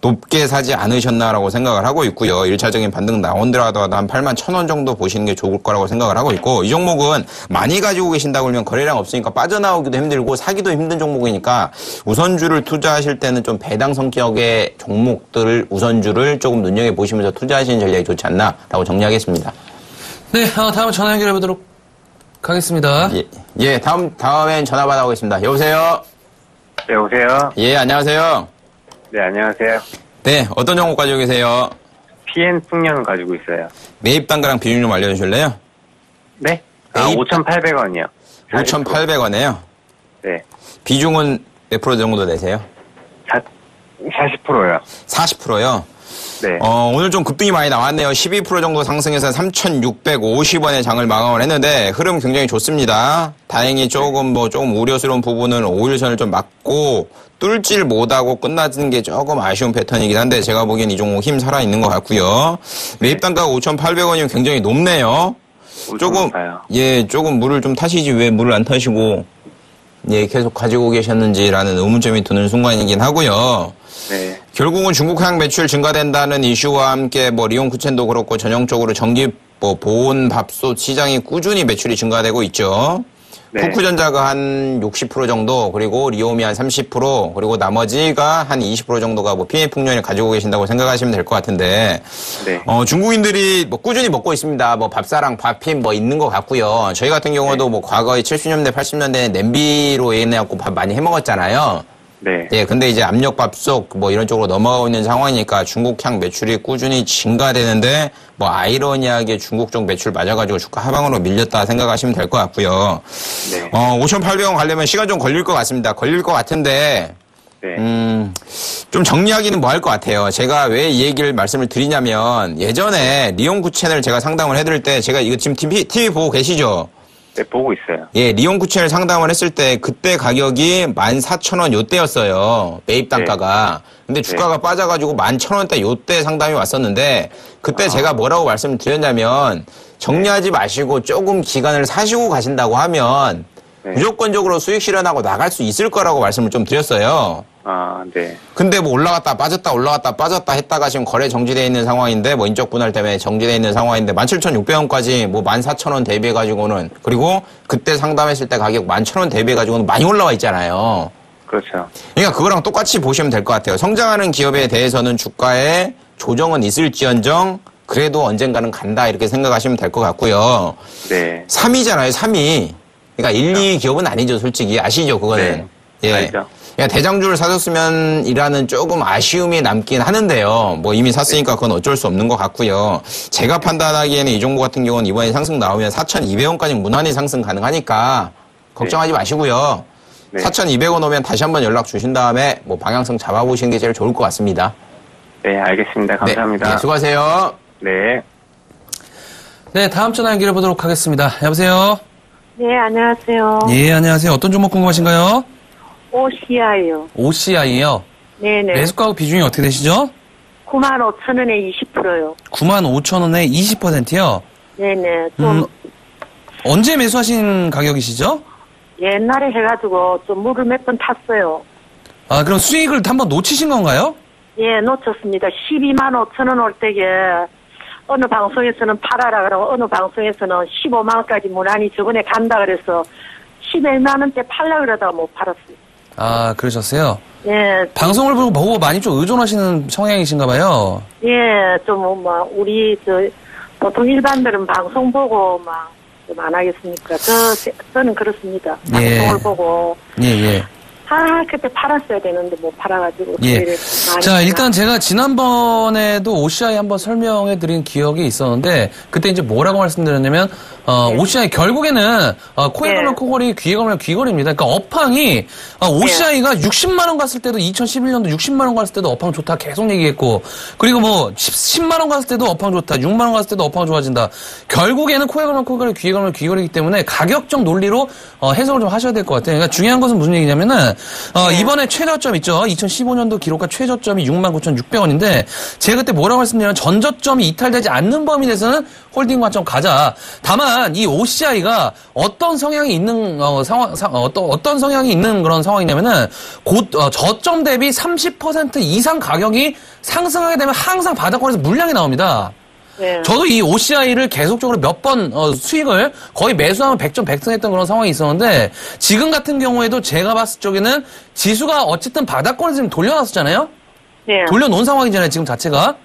S3: 높게 사지 않으셨나라고 생각을 하고 있고요. 1차적인 반등 나온더라도 한 81,000원 정도 보시는 게 좋을 거라고 생각을 하고 있고 이 종목은 많이 가지고 계신다고 하면 거래량 없으니까 빠져나오기도 힘들고 사기도 힘든 종목이니까 우선주를 투자하실 때는 좀 배당 성격의 종목들을 우선주를 조금 눈여겨보시면서 투자하시는 전략이 좋지 않나라고 정리하겠습니다.
S2: 네, 다음에 전화 연결해 보도록 하겠습니다.
S3: 예, 다음엔 전화 받아보겠습니다. 여보세요?
S6: 네, 여보세요?
S3: 예, 안녕하세요.
S6: 네, 안녕하세요.
S3: 네, 어떤 종목 가지고 계세요?
S6: PN 풍년 가지고 있어요.
S3: 매입 단가랑 비중 좀 알려주실래요?
S6: 네?
S3: 매입?
S6: 5,800원이요.
S3: 5,800원에요?
S6: 네.
S3: 비중은 몇 프로 정도 되세요?
S6: 40%요.
S3: 40%요?
S6: 네.
S3: 오늘 좀 급등이 많이 나왔네요. 12% 정도 상승해서 3,650원에 장을 마감을 했는데 흐름 굉장히 좋습니다. 다행히 조금 우려스러운 부분은 5일선을 좀 맞고 뚫질 못하고 끝나는 게 조금 아쉬운 패턴이긴 한데 제가 보기엔 이 종목 힘 살아있는 것 같고요. 매입 단가가 5,800원이면 굉장히 높네요. 조금 물을 좀 타시지 왜 물을 안 타시고 계속 가지고 계셨는지라는 의문점이 드는 순간이긴 하고요.
S6: 네.
S3: 결국은 중국향 매출 증가된다는 이슈와 함께 리온 쿠첸도 그렇고 전형적으로 전기 보온 밥솥 시장이 꾸준히 매출이 증가되고 있죠.
S6: 네.
S3: 쿠쿠전자가 한 60% 정도, 그리고 리옴이 한 30%, 그리고 나머지가 한 20% 정도가 PN 풍년을 가지고 계신다고 생각하시면 될 것 같은데,
S6: 네.
S3: 중국인들이 꾸준히 먹고 있습니다. 밥사랑 밥힘 있는 것 같고요. 저희 같은 경우도
S6: 네.
S3: 과거에 70년대, 80년대 냄비로 인해갖고 밥 많이 해 먹었잖아요.
S6: 네.
S3: 예, 근데 이제 압력밥솥 이런 쪽으로 넘어가고 있는 상황이니까 중국향 매출이 꾸준히 증가되는데 아이러니하게 중국 쪽 매출 맞아가지고 주가 하방으로 밀렸다 생각하시면 될 것 같고요.
S6: 네.
S3: 5,800원 가려면 시간 좀 걸릴 것 같습니다. 걸릴 것 같은데
S6: 네.
S3: 좀 정리하기는 할 것 같아요. 제가 왜 이 얘기를 말씀을 드리냐면 예전에 리온 쿠첸을 제가 상담을 해드릴 때 제가 이거 지금 TV 보고 계시죠?
S6: 네, 보고 있어요.
S3: 예, 리온 쿠첸을 상담을 했을 때 그때 가격이 14,000원 요때였어요. 매입 단가가. 근데 주가가 빠져가지고 11,000원대 요때 상담이 왔었는데 그때 제가 뭐라고 말씀을 드렸냐면 정리하지 마시고 조금 기간을 사시고 가신다고 하면 무조건적으로 수익 실현하고 나갈 수 있을 거라고 말씀을 좀 드렸어요.
S6: 아, 네.
S3: 근데 올라갔다 빠졌다 했다가 지금 거래 정지되어 있는 상황인데 인적 분할 때문에 정지되어 있는 상황인데 17,600원까지 14,000원 대비해가지고는 그리고 그때 상담했을 때 가격 11,000원 대비해가지고는 많이 올라와 있잖아요.
S6: 그렇죠.
S3: 그러니까 그거랑 똑같이 보시면 될 것 같아요. 성장하는 기업에 대해서는 주가에 조정은 있을지언정 그래도 언젠가는 간다 이렇게 생각하시면 될 것 같고요.
S6: 네.
S3: 3위잖아요, 3위. 그러니까 1, 2위 기업은 아니죠, 솔직히. 아시죠, 그거는.
S6: 네.
S3: 예.
S6: 알죠.
S3: 그러니까 대장주를 사줬으면 이라는 조금 아쉬움이 남긴 하는데요. 이미 샀으니까 그건 어쩔 수 없는 것 같고요. 제가 판단하기에는 이 종목 같은 경우는 이번에 상승 나오면 4,200원까지 무난히 상승 가능하니까 걱정하지 마시고요.
S6: 네.
S3: 4,200원 오면 다시 한번 연락 주신 다음에 방향성 잡아보시는 게 제일 좋을 것 같습니다.
S6: 네, 알겠습니다. 감사합니다.
S3: 네, 수고하세요.
S6: 네.
S2: 네, 다음 전화 연결해 보도록 하겠습니다. 여보세요?
S7: 네, 안녕하세요.
S2: 예, 안녕하세요. 어떤 종목 궁금하신가요?
S7: OCI요.
S2: OCI요?
S7: 네네.
S2: 매수가하고 비중이 어떻게 되시죠?
S7: 95,000원에 20%요.
S2: 95,000원에 20%요?
S7: 네네.
S2: 언제 매수하신 가격이시죠?
S7: 옛날에 해가지고 좀 물을 몇 번 탔어요.
S2: 아, 그럼 수익을 한번 놓치신 건가요?
S7: 예, 놓쳤습니다. 125,000원 올 때게 어느 방송에서는 팔아라 그러고 어느 방송에서는 15만원까지 무난히 저번에 간다 그래서 11만원대 팔라 그러다가 못 팔았어요.
S2: 아, 그러셨어요?
S7: 예.
S2: 방송을 보고 많이 좀 의존하시는 성향이신가 봐요.
S7: 예, 좀 우리 보통 일반들은 방송 보고 좀 안 하겠습니까? 저는 그렇습니다. 방송을 보고.
S2: 예.
S7: 그때 팔았어야 되는데 못 팔아가지고.
S2: 예. 자, 일단 제가 지난번에도 OCI 한번 설명해 드린 기억이 있었는데, 그때 이제 뭐라고 말씀드렸냐면, OCI 결국에는, 코에 걸면 코걸이, 귀에 걸면 귀걸이입니다. 그러니까 업황이, OCI가 60만원 갔을 때도 2011년도 60만원 갔을 때도 업황 좋다 계속 얘기했고, 그리고 뭐, 10만원 갔을 때도 업황 좋다, 6만원 갔을 때도 업황 좋아진다. 결국에는 코에 걸면 코걸이, 귀에 걸면 귀걸이기 때문에 가격적 논리로, 해석을 좀 하셔야 될 것 같아요. 그러니까 중요한 것은 무슨 얘기냐면은, 이번에 최저점 있죠. 2015년도 기록한 최저점이 69,600원인데 제가 그때 뭐라고 말씀드렸냐면 전저점이 이탈되지 않는 범위 내에서는 홀딩 관점 가자. 다만 이 OCI가 어떤 성향이 있는 어떤 성향이 있는 그런 상황이냐면은 저점 대비 30% 이상 가격이 상승하게 되면 항상 바닥권에서 물량이 나옵니다.
S7: 네.
S2: 저도 이 OCI를 계속적으로 몇 번 수익을 거의 매수하면 100점 100승했던 그런 상황이 있었는데 지금 같은 경우에도 제가 봤을 적에는 지수가 어쨌든 바닥권에서 지금 돌려놨었잖아요.
S7: 네.
S2: 돌려놓은 상황이잖아요. 지금 자체가.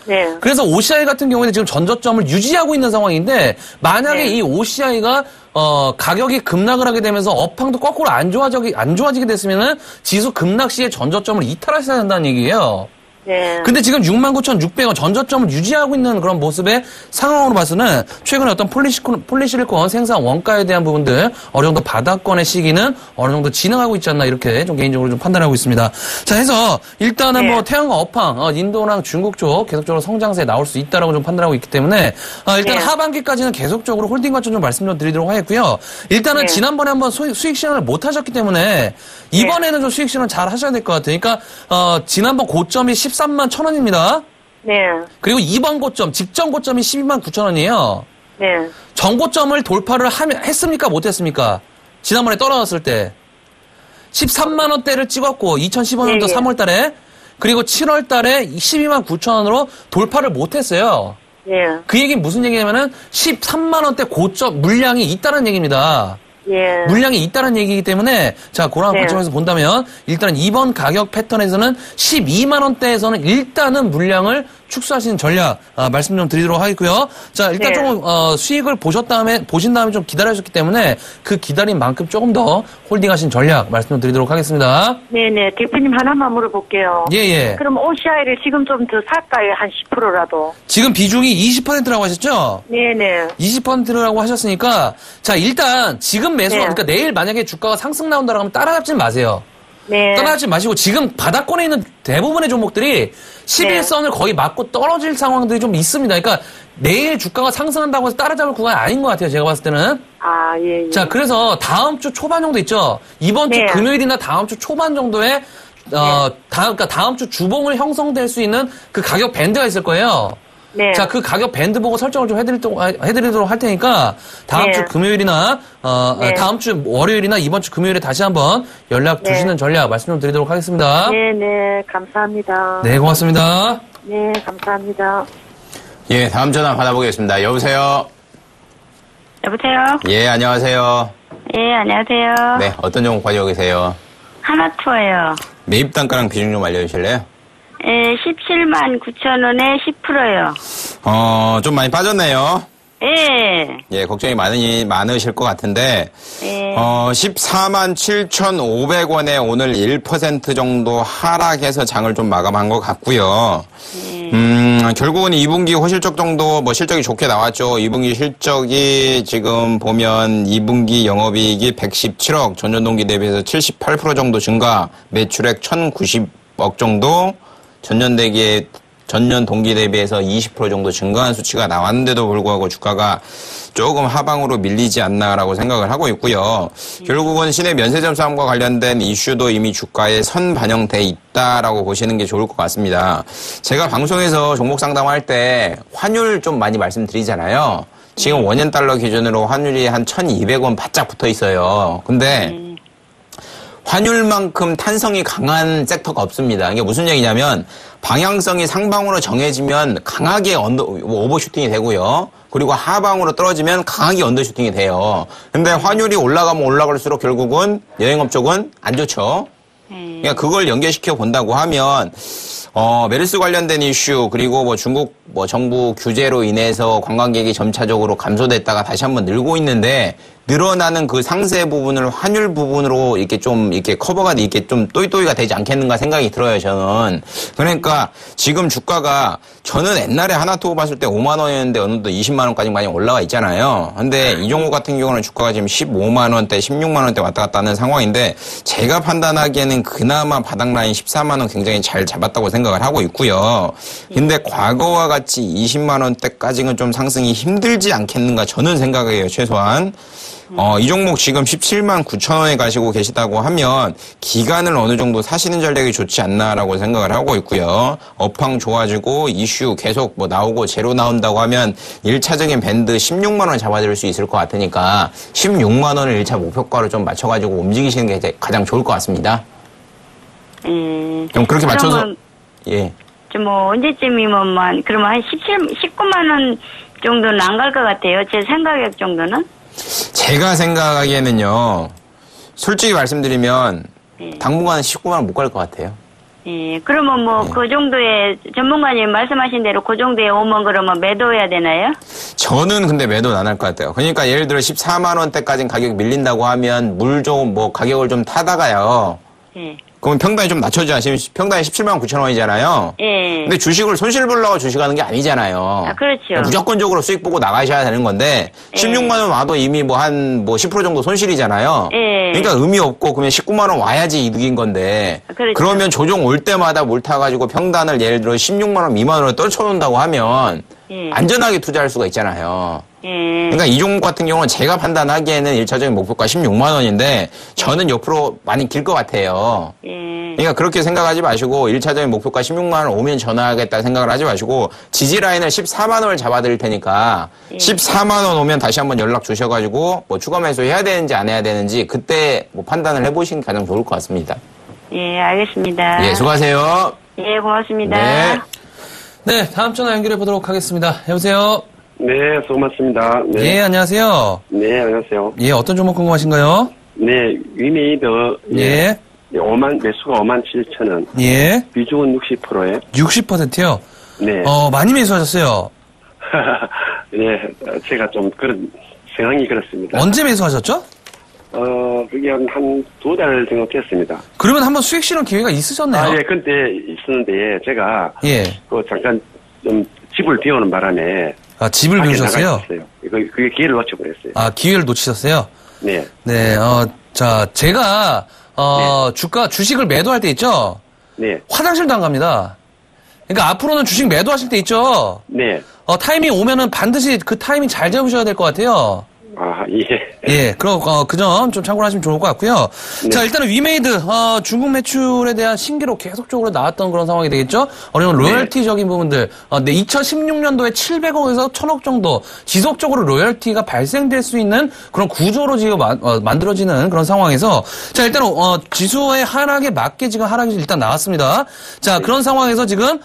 S7: 네.
S2: 그래서 OCI 같은 경우에는 지금 전저점을 유지하고 있는 상황인데 만약에 이 OCI가 가격이 급락을 하게 되면서 업황도 거꾸로 안 좋아지게 됐으면은 지수 급락 시에 전저점을 이탈하셔야 된다는 얘기예요.
S7: 네.
S2: 근데 지금 69,600원 전저점을 유지하고 있는 그런 모습의 상황으로 봐서는 최근에 어떤 폴리실리콘 생산 원가에 대한 부분들 어느 정도 바닥권의 시기는 어느 정도 진행하고 있지 않나 이렇게 좀 개인적으로 좀 판단하고 있습니다. 자, 해서 일단은 뭐 태양광 업황, 인도랑 중국 쪽 계속적으로 성장세에 나올 수 있다라고 좀 판단하고 있기 때문에 일단 하반기까지는 계속적으로 홀딩 관점 좀 말씀 좀 드리도록 하겠고요. 일단은 지난번에 한번 수익 실현을 못 하셨기 때문에 이번에는 좀 수익 실현 잘 하셔야 될 것 같아요. 그러니까 지난번 고점이 13만 1,000원입니다.
S7: 네.
S2: 그리고 이번 고점, 직전 고점이 12만 9,000원이에요.
S7: 네.
S2: 전고점을 돌파를 했습니까? 못했습니까? 지난번에 떨어졌을 때. 13만 원대를 찍었고 2015년도 3월 달에 그리고 7월 달에 12만 9,000원으로 돌파를 못했어요.
S7: 네.
S2: 그 얘기는 무슨 얘기냐면은 13만 원대 고점 물량이 있다는 얘기입니다.
S7: 예.
S2: 물량이 있다는 얘기이기 때문에 자 그런 관점에서 본다면 일단 이번 가격 패턴에서는 12만 원대에서는 일단은 물량을 축소하시는 전략 말씀 좀 드리도록 하겠고요. 자 일단 조금 수익을 보신 다음에 좀 기다리셨기 때문에 그 기다린 만큼 조금 더 홀딩하신 전략 말씀 좀 드리도록 하겠습니다.
S7: 네네 대표님 하나만 물어볼게요.
S2: 예예.
S7: 그럼 OCI를 지금 좀 더 살까요? 한 10%라도.
S2: 지금 비중이 20%라고 하셨죠?
S7: 네네.
S2: 20%라고 하셨으니까 자 일단 지금 매수 그러니까 내일 만약에 주가가 상승 나온다고 하면 따라잡지 마세요.
S7: 네.
S2: 따라잡지 마시고 지금 바닥권에 있는 대부분의 종목들이 11선을 거의 맞고 떨어질 상황들이 좀 있습니다. 그러니까 내일 주가가 상승한다고 해서 따라잡을 구간이 아닌 것 같아요. 제가 봤을 때는.
S7: 아, 예.
S2: 자, 그래서 다음 주 초반 정도 있죠. 이번 주 금요일이나 다음 주 초반 정도에 그러니까 다음 주 주봉을 형성될 수 있는 그 가격 밴드가 있을 거예요.
S7: 네.
S2: 자, 그 가격 밴드 보고 설정을 좀 해드리도록 할 테니까 다음 주 금요일이나 다음 주 월요일이나 이번 주 금요일에 다시 한번 연락 주시는 전략 말씀 좀 드리도록 하겠습니다.
S7: 네네 감사합니다.
S2: 네, 고맙습니다.
S7: 네 감사합니다.
S3: 예, 다음 전화 받아보겠습니다. 여보세요?
S4: 여보세요?
S3: 예, 안녕하세요.
S4: 예, 안녕하세요.
S3: 네, 어떤 종목 가지고 계세요?
S4: 하나투어요.
S3: 매입 단가랑 비중 좀 알려주실래요?
S4: 예, 17만 9천 원에 10%요.
S3: 좀 많이 빠졌네요.
S4: 예.
S3: 예, 걱정이 많으실 것 같은데,
S4: 예.
S3: 14만 7,500원에 오늘 1% 정도 하락해서 장을 좀 마감한 것 같고요. 결국은 2분기 호실적 정도, 실적이 좋게 나왔죠. 2분기 실적이 지금 보면 2분기 영업이익이 117억, 전년 동기 대비해서 78% 정도 증가, 매출액 1,090억 정도, 전년 동기 대비해서 20% 정도 증가한 수치가 나왔는데도 불구하고 주가가 조금 하방으로 밀리지 않나라고 생각을 하고 있고요. 결국은 시내 면세점 싸움과 관련된 이슈도 이미 주가에 선 반영돼 있다라고 보시는 게 좋을 것 같습니다. 제가 방송에서 종목 상담할 때 환율 좀 많이 말씀드리잖아요. 지금 원엔 달러 기준으로 환율이 한 1,200원 바짝 붙어 있어요. 근데 환율만큼 탄성이 강한 섹터가 없습니다. 이게 무슨 얘기냐면 방향성이 상방으로 정해지면 강하게 오버슈팅이 되고요. 그리고 하방으로 떨어지면 강하게 언더슈팅이 돼요. 근데 환율이 올라가면 올라갈수록 결국은 여행업 쪽은 안 좋죠. 그러니까 그걸 연결시켜 본다고 하면 메르스 관련된 이슈 그리고 중국 정부 규제로 인해서 관광객이 점차적으로 감소됐다가 다시 한번 늘고 있는데 늘어나는 그 상세 부분을 환율 부분으로 이렇게 좀 이렇게 커버가 이렇게 좀 또이또이가 되지 않겠는가 생각이 들어요, 저는. 그러니까 지금 주가가 저는 옛날에 하나투어 봤을 때 5만 원이었는데 어느덧 20만 원까지 많이 올라와 있잖아요. 근데 이 종목 같은 경우는 주가가 지금 15만 원대, 16만 원대 왔다 갔다 하는 상황인데 제가 판단하기에는 그나마 바닥 라인 14만 원 굉장히 잘 잡았다고 생각을 하고 있고요. 근데 과거와 같이 20만 원대까지는 좀 상승이 힘들지 않겠는가 저는 생각해요, 최소한. 이 종목 지금 17만 9천 원에 가시고 계시다고 하면 기간을 어느 정도 사시는 전략이 좋지 않나라고 생각을 하고 있고요. 업황 좋아지고 이슈 계속 뭐 나오고 제로 나온다고 하면 1차적인 밴드 16만 원 잡아줄 수 있을 것 같으니까 16만 원을 1차 목표가로 좀 맞춰가지고 움직이시는 게 가장 좋을 것 같습니다. 좀 그렇게 맞춰서 예.
S8: 좀 뭐 언제쯤이면 그러면 한 19만 원 정도는 안 갈 것 같아요. 제 생각액 정도는.
S3: 제가 생각하기에는요, 솔직히 말씀드리면, 당분간은 19만 원 못 갈 것 같아요.
S8: 예, 그러면 뭐, 그 정도의, 전문가님 말씀하신 대로 그 정도에 오면 그러면 매도해야 되나요?
S3: 저는 근데 매도는 안 할 것 같아요. 그러니까 예를 들어 14만 원대까지는 가격이 밀린다고 하면, 가격을 좀 타다가요.
S8: 예.
S3: 그러면 평단이 좀 낮춰져야 평단이 17만 9천 원이잖아요.
S8: 예.
S3: 근데 주식을 손실 보려고 주식하는 게 아니잖아요.
S8: 아, 그렇죠.
S3: 무조건적으로 수익 보고 나가셔야 되는 건데 16만 원 와도 이미 한 10% 정도 손실이잖아요.
S8: 예.
S3: 그러니까 의미 없고 그러면 19만 원 와야지 이득인 건데.
S8: 그렇죠.
S3: 그러면 조정 올 때마다 몰타가지고 평단을 예를 들어 16만 원 미만으로 떨쳐놓는다고 하면 안전하게 투자할 수가 있잖아요. 그러니까 이 종목 같은 경우는 제가 판단하기에는 1차적인 목표가 16만 원인데 저는 옆으로 많이 길 것 같아요. 그러니까 그렇게 생각하지 마시고 1차적인 목표가 16만 원 오면 전화하겠다 생각을 하지 마시고 지지 라인을 14만 원을 잡아드릴 테니까 14만 원 오면 다시 한번 연락 주셔가지고 뭐 추가 매수 해야 되는지 안 해야 되는지 그때 뭐 판단을 해보시는 게 가장 좋을 것 같습니다.
S8: 예, 알겠습니다.
S3: 예, 수고하세요.
S8: 예, 고맙습니다.
S3: 네.
S2: 네, 다음 전화 연결해 보도록 하겠습니다. 여보세요?
S6: 네, 수고 많습니다. 네.
S2: 예, 안녕하세요.
S6: 네, 안녕하세요.
S2: 예, 어떤 종목 궁금하신가요?
S6: 네, 위메이드.
S2: 예.
S6: 매수가 57,000원.
S2: 예.
S6: 비중은 60%에.
S2: 60%요?
S6: 네.
S2: 많이 매수하셨어요.
S6: 네, 제가 좀 상황이 그렇습니다.
S2: 언제 매수하셨죠?
S6: 그게 한 2달 정도 됐습니다.
S2: 그러면 한번 수익 실현 기회가 있으셨네요.
S6: 예, 근데 있었는데, 제가.
S2: 예.
S6: 잠깐 좀 집을 비우는 바람에.
S2: 집을 비우셨어요?
S6: 그게 기회를 놓쳐버렸어요.
S2: 기회를 놓치셨어요?
S6: 네.
S2: 네, 자, 제가,
S6: 네.
S2: 주식을 매도할 때 있죠?
S6: 네.
S2: 화장실도 안 갑니다. 그러니까 앞으로는 주식 매도하실 때 있죠?
S6: 네.
S2: 타이밍 오면은 반드시 그 타이밍 잘 잡으셔야 될 것 같아요.
S6: 예.
S2: 예, 그럼, 그 점 좀 참고를 하시면 좋을 것 같고요.
S6: 네.
S2: 자, 일단은 위메이드, 중국 매출에 대한 신기록 계속적으로 나왔던 그런 상황이 되겠죠? 어느 정도 로열티적인 부분들, 2016년도에 700억에서 1000억 정도 지속적으로 로열티가 발생될 수 있는 그런 구조로 지금 만들어지는 그런 상황에서, 자, 일단은, 지수의 하락에 맞게 지금 하락이 일단 나왔습니다. 자, 그런 상황에서 지금,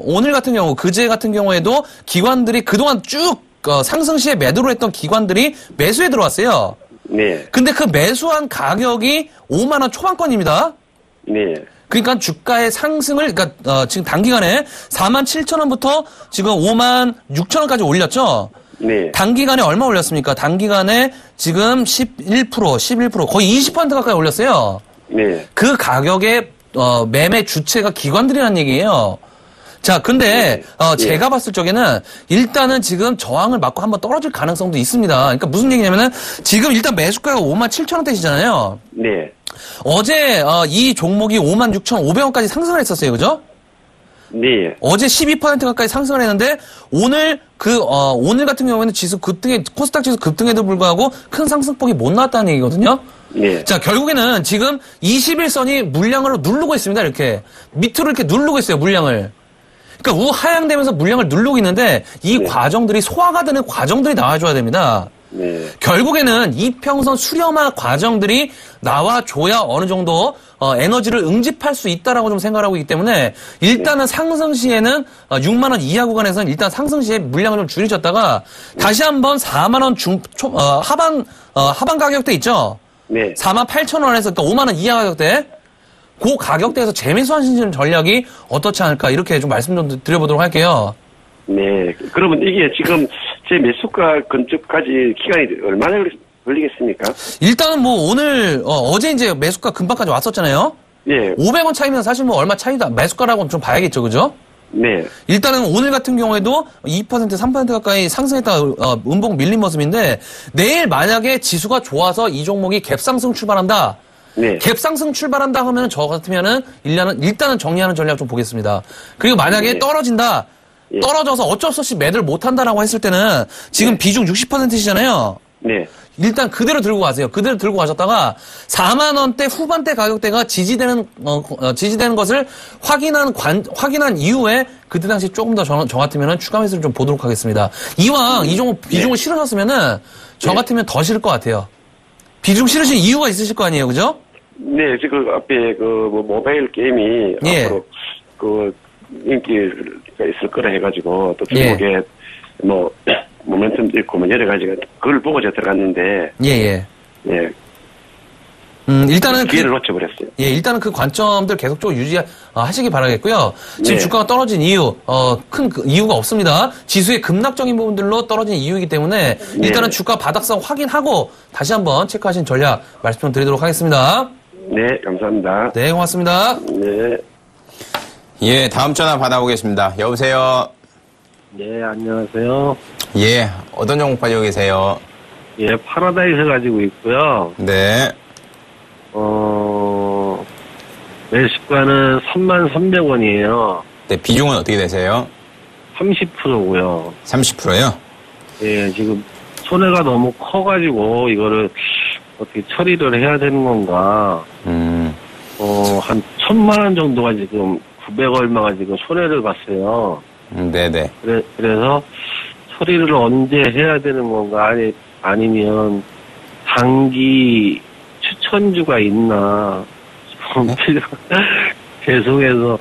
S2: 오늘 같은 경우, 그제 같은 경우에도 기관들이 그동안 쭉 상승 시에 매도를 했던 기관들이 매수에 들어왔어요.
S6: 네.
S2: 근데 그 매수한 가격이 5만 원 초반권입니다.
S6: 네.
S2: 그러니까 주가의 상승을, 그러니까 지금 단기간에 4만 7천 원부터 지금 5만 6천 원까지 올렸죠.
S6: 네.
S2: 단기간에 얼마 올렸습니까? 단기간에 지금 11%, 거의 20% 가까이 올렸어요.
S6: 네.
S2: 그 가격의 매매 주체가 기관들이라는 얘기예요. 자, 근데 제가 봤을 적에는 일단은 지금 저항을 맞고 한번 떨어질 가능성도 있습니다. 그러니까 무슨 얘기냐면은 지금 일단 매수가가 57,000원대시잖아요.
S6: 네.
S2: 어제 이 종목이 56,500원까지 상승을 했었어요. 그죠?
S6: 네.
S2: 어제 12% 가까이 상승을 했는데 오늘 오늘 같은 경우에는 지수 급등에 코스닥 지수 급등에도 불구하고 큰 상승폭이 못 나왔다는 얘기거든요.
S6: 네.
S2: 자, 결국에는 지금 21선이 물량으로 누르고 있습니다. 이렇게 밑으로 이렇게 누르고 있어요. 물량을. 그러니까 우하향되면서 물량을 누르고 있는데 이 과정들이 소화가 되는 과정들이 나와줘야 됩니다.
S6: 네.
S2: 결국에는 이평선 수렴화 과정들이 나와줘야 어느 정도 에너지를 응집할 수 있다라고 좀 생각하고 있기 때문에 일단은 상승 시에는 6만 원 이하 구간에서는 일단 상승 시에 물량을 좀 줄이셨다가 다시 한번 4만 원 하반 가격대 있죠?
S6: 네.
S2: 4만 8천 원에서 그러니까 5만 원 이하 가격대 그 가격대에서 재매수하시는 전략이 어떻지 않을까 이렇게 좀 말씀 좀 드려보도록 할게요.
S6: 네. 그러면 이게 지금 제 매수가 근처까지 기간이 얼마나 걸리겠습니까?
S2: 일단은 뭐 오늘 어제 이제 매수가 금방까지 왔었잖아요.
S6: 예.
S2: 500원 차이면 사실 뭐 얼마 차이도 매수가라고 좀 봐야겠죠, 그죠?
S6: 네.
S2: 일단은 오늘 같은 경우에도 2%, 3% 가까이 상승했다가 음봉 밀린 모습인데 내일 만약에 지수가 좋아서 이 종목이 갭상승 출발한다.
S6: 네.
S2: 갭상승 출발한다 하면 저 같으면은 일단은 정리하는 전략 좀 보겠습니다. 그리고 만약에
S6: 네.
S2: 떨어진다.
S6: 예.
S2: 떨어져서 어쩔 수 없이 매도를 못 한다라고 했을 때는 지금
S6: 네.
S2: 비중 60%시잖아요.
S6: 네.
S2: 일단 그대로 들고 가세요. 그대로 들고 가셨다가 4만 원대 후반대 가격대가 지지되는 것을 확인한 이후에 그때 당시 조금 더 저 같으면은 추가 매수를 좀 보도록 하겠습니다. 이왕 이 종목 비중을 실으셨으면은 저 같으면 더 실을 것 같아요. 비중 실으신 이유가 있으실 거 아니에요, 그죠?
S6: 네, 지금 앞에 뭐 모바일 게임이
S2: 예.
S6: 앞으로 인기가 있을 거라 해가지고 또 중국에 뭐 모멘텀도 있고 뭐 여러 가지가 그걸 보고 제가 들어갔는데
S2: 예. 일단은
S6: 기회를 놓쳐버렸어요.
S2: 예, 일단은 그 관점들 계속적으로 유지하시기 바라겠고요. 지금
S6: 네.
S2: 주가가 떨어진 이유, 큰 이유가 없습니다. 지수의 급락적인 부분들로 떨어진 이유이기 때문에 일단은 주가 바닥성 확인하고 다시 한번 체크하신 전략 말씀 좀 드리도록 하겠습니다.
S6: 네, 감사합니다.
S2: 네, 고맙습니다.
S6: 네.
S3: 예, 다음 전화 받아보겠습니다. 여보세요?
S9: 네, 안녕하세요.
S3: 예, 어떤 종목 가지고 계세요?
S9: 예, 파라다이스 가지고 있고요.
S3: 네.
S9: 매수가는 33,300원이에요.
S3: 네, 비중은 어떻게 되세요?
S9: 30%고요.
S3: 30%요?
S9: 예, 지금 손해가 너무 커가지고 이거를 어떻게 처리를 해야 되는 건가. 한 1,000만 원 정도가 지금 900 얼마가 지금 손해를 봤어요.
S3: 네네.
S9: 그래서 처리를 언제 해야 되는 건가, 아니면 단기 추천주가 있나, 계속해서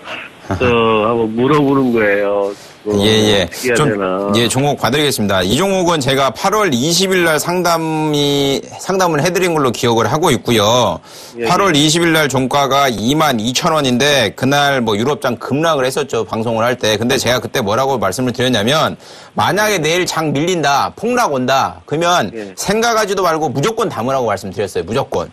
S9: 한번 물어보는 거예요.
S3: 예.
S9: 어떻게 해야
S3: 좀,
S9: 되나.
S3: 예, 종목 봐드리겠습니다. 이 종목은 제가 8월 20일 날 상담을 해드린 걸로 기억을 하고 있고요.
S9: 예,
S3: 8월 20일 날 종가가 22,000원인데, 그날 뭐 유럽장 급락을 했었죠. 방송을 할 때. 근데 제가 그때 뭐라고 말씀을 드렸냐면, 만약에 내일 장 밀린다, 폭락 온다, 그러면
S9: 예.
S3: 생각하지도 말고 무조건 담으라고 말씀드렸어요. 무조건.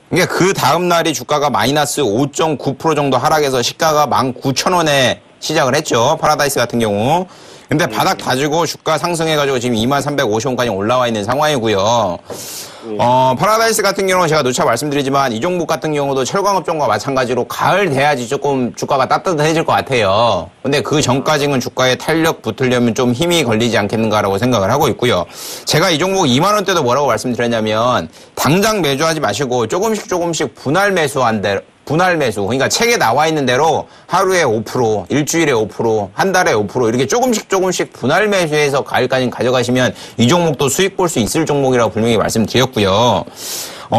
S3: 그러니까 그 다음날이 주가가 마이너스 5.9% 정도 하락해서 시가가 19,000원에 시작을 했죠. 파라다이스 같은 경우. 근데 바닥 다지고 주가 상승해가지고 지금 2350원까지 올라와 있는 상황이고요. 파라다이스 같은 경우는 제가 누차 말씀드리지만 이 종목 같은 경우도 철광업종과 마찬가지로 가을 돼야지 조금 주가가 따뜻해질 것 같아요. 근데 그 전까지는 주가에 탄력 붙으려면 좀 힘이 걸리지 않겠는가라고 생각을 하고 있고요. 제가 이 종목 2만 원대도 뭐라고 말씀드렸냐면 당장 매수하지 마시고 조금씩 분할 매수. 그러니까 책에 나와 있는 대로 하루에 5%, 일주일에 5%, 한 달에 5% 이렇게 조금씩 분할 매수해서 가을까지 가져가시면 이 종목도 수익 볼 수 있을 종목이라고 분명히 말씀드렸고요.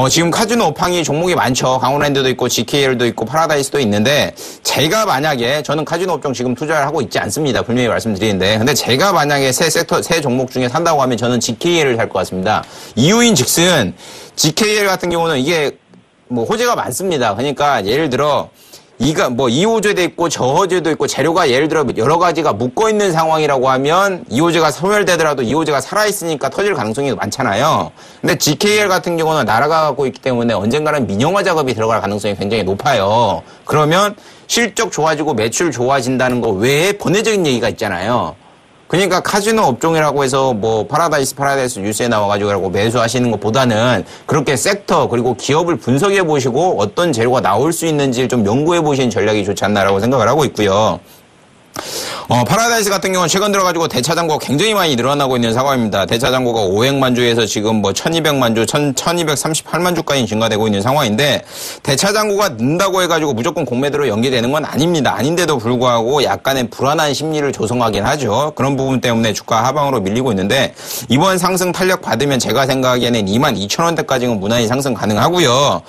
S3: 지금 카지노 업황이 종목이 많죠. 강원랜드도 있고 GKL도 있고 파라다이스도 있는데 제가 만약에 저는 카지노 업종 지금 투자를 하고 있지 않습니다. 분명히 말씀드리는데 근데 제가 만약에 세 종목 중에 산다고 하면 저는 GKL을 살 것 같습니다. 이유인 즉슨 GKL 같은 경우는 이게 뭐 호재가 많습니다. 그러니까 예를 들어 이 호재도 있고 저 호재도 있고 재료가 예를 들어 여러 가지가 묶어 있는 상황이라고 하면 이 호재가 소멸되더라도 이 호재가 살아 있으니까 터질 가능성이 많잖아요. 근데 GKL 같은 경우는 날아가고 있기 때문에 언젠가는 민영화 작업이 들어갈 가능성이 굉장히 높아요. 그러면 실적 좋아지고 매출 좋아진다는 거 외에 번외적인 얘기가 있잖아요. 그러니까 카지노 업종이라고 해서 뭐 파라다이스 뉴스에 나와가지고 매수하시는 것보다는 그렇게 섹터 그리고 기업을 분석해 보시고 어떤 재료가 나올 수 있는지를 좀 연구해 보시는 전략이 좋지 않나라고 생각을 하고 있고요. 파라다이스 같은 경우는 최근 들어가지고 대차장고가 굉장히 많이 늘어나고 있는 상황입니다. 대차장고가 500만 주에서 지금 뭐 1200만 주, 1238만 주까지 증가되고 있는 상황인데 대차장고가 는다고 해가지고 무조건 공매도로 연계되는 건 아닙니다. 아닌데도 불구하고 약간의 불안한 심리를 조성하긴 하죠. 그런 부분 때문에 주가 하방으로 밀리고 있는데 이번 상승 탄력 받으면 제가 생각하기에는 22,000원대까지는 무난히 상승 가능하고요.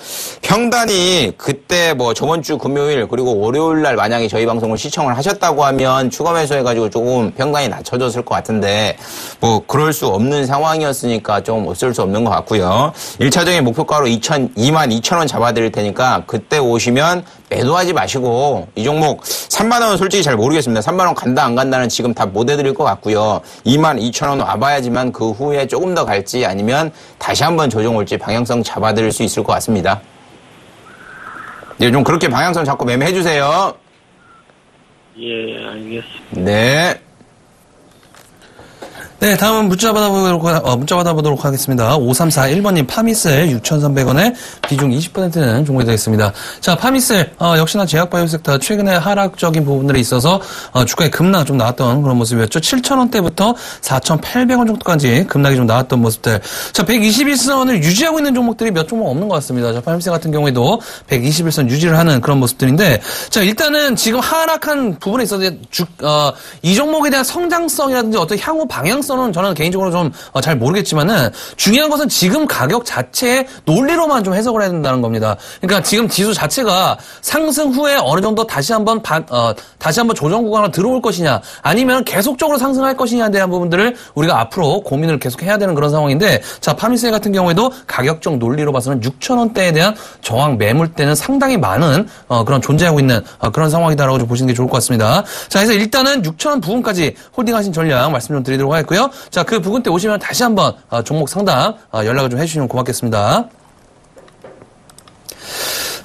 S3: 평단이 그때 뭐 저번 주 금요일 그리고 월요일 날 만약에 저희 방송을 시청을 하셨다고 하면 추가 추가 매수해가지고 조금 평단이 낮춰졌을 것 같은데 뭐 그럴 수 없는 상황이었으니까 좀 어쩔 수 없는 것 같고요. 1차적인 목표가로 22,000원 잡아드릴 테니까 그때 오시면 매도하지 마시고 이 종목 3만 원은 솔직히 잘 모르겠습니다. 3만 원 간다 안 간다는 지금 다 못 해드릴 것 같고요. 22,000원 와봐야지만 그 후에 조금 더 갈지 아니면 다시 한번 조정 올지 방향성 잡아드릴 수 있을 것 같습니다. 네, 좀 그렇게 방향성 잡고 매매해 주세요.
S9: 예, 알겠습니다.
S3: 네.
S2: 네, 다음은 문자 받아보도록 하겠습니다. 5341번님, 파미셀 6,300원에 비중 20%는 종목이 되겠습니다. 자, 파미셀, 역시나 제약바이오 섹터 최근에 하락적인 부분들이 있어서, 주가의 급락 좀 나왔던 그런 모습이었죠. 7,000원대부터 4,800원 정도까지 급락이 좀 나왔던 모습들. 자, 121선을 유지하고 있는 종목들이 몇 종목 없는 것 같습니다. 자, 파미셀 같은 경우에도 121선 유지를 하는 그런 모습들인데, 자, 일단은 지금 하락한 부분에 있어서 이 종목에 대한 성장성이라든지 어떤 향후 방향성 는 저는 개인적으로 좀 잘 모르겠지만은 중요한 것은 지금 가격 자체의 논리로만 좀 해석을 해야 된다는 겁니다. 그러니까 지금 지수 자체가 상승 후에 어느 정도 다시 한번 조정 구간으로 들어올 것이냐 아니면 계속적으로 상승할 것이냐에 대한 부분들을 우리가 앞으로 고민을 계속 해야 되는 그런 상황인데 자, 파미셀 같은 경우에도 가격적 논리로 봐서는 6,000원대에 대한 저항 매물대는 상당히 많은 그런 존재하고 있는 그런 상황이다라고 좀 보시는 게 좋을 것 같습니다. 자, 그래서 일단은 6,000원 부근까지 홀딩하신 전략 말씀 좀 드리도록 하겠고요. 자, 그 부분 때 오시면 다시 한번 종목 상담 연락을 좀 해주시면 고맙겠습니다.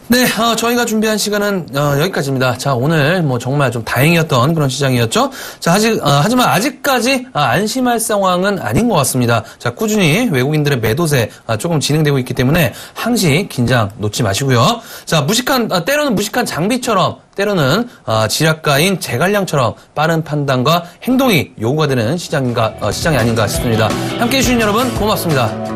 S2: 네, 저희가 준비한 시간은 여기까지입니다. 자, 오늘 뭐 정말 좀 다행이었던 그런 시장이었죠. 자, 하지만 아직까지 안심할 상황은 아닌 것 같습니다. 자, 꾸준히 외국인들의 매도세 조금 진행되고 있기 때문에 항시 긴장 놓지 마시고요. 자, 때로는 무식한 장비처럼 때로는 지략가인 제갈량처럼 빠른 판단과 행동이 요구가 되는 시장이 아닌가 싶습니다. 함께해 주신 여러분 고맙습니다.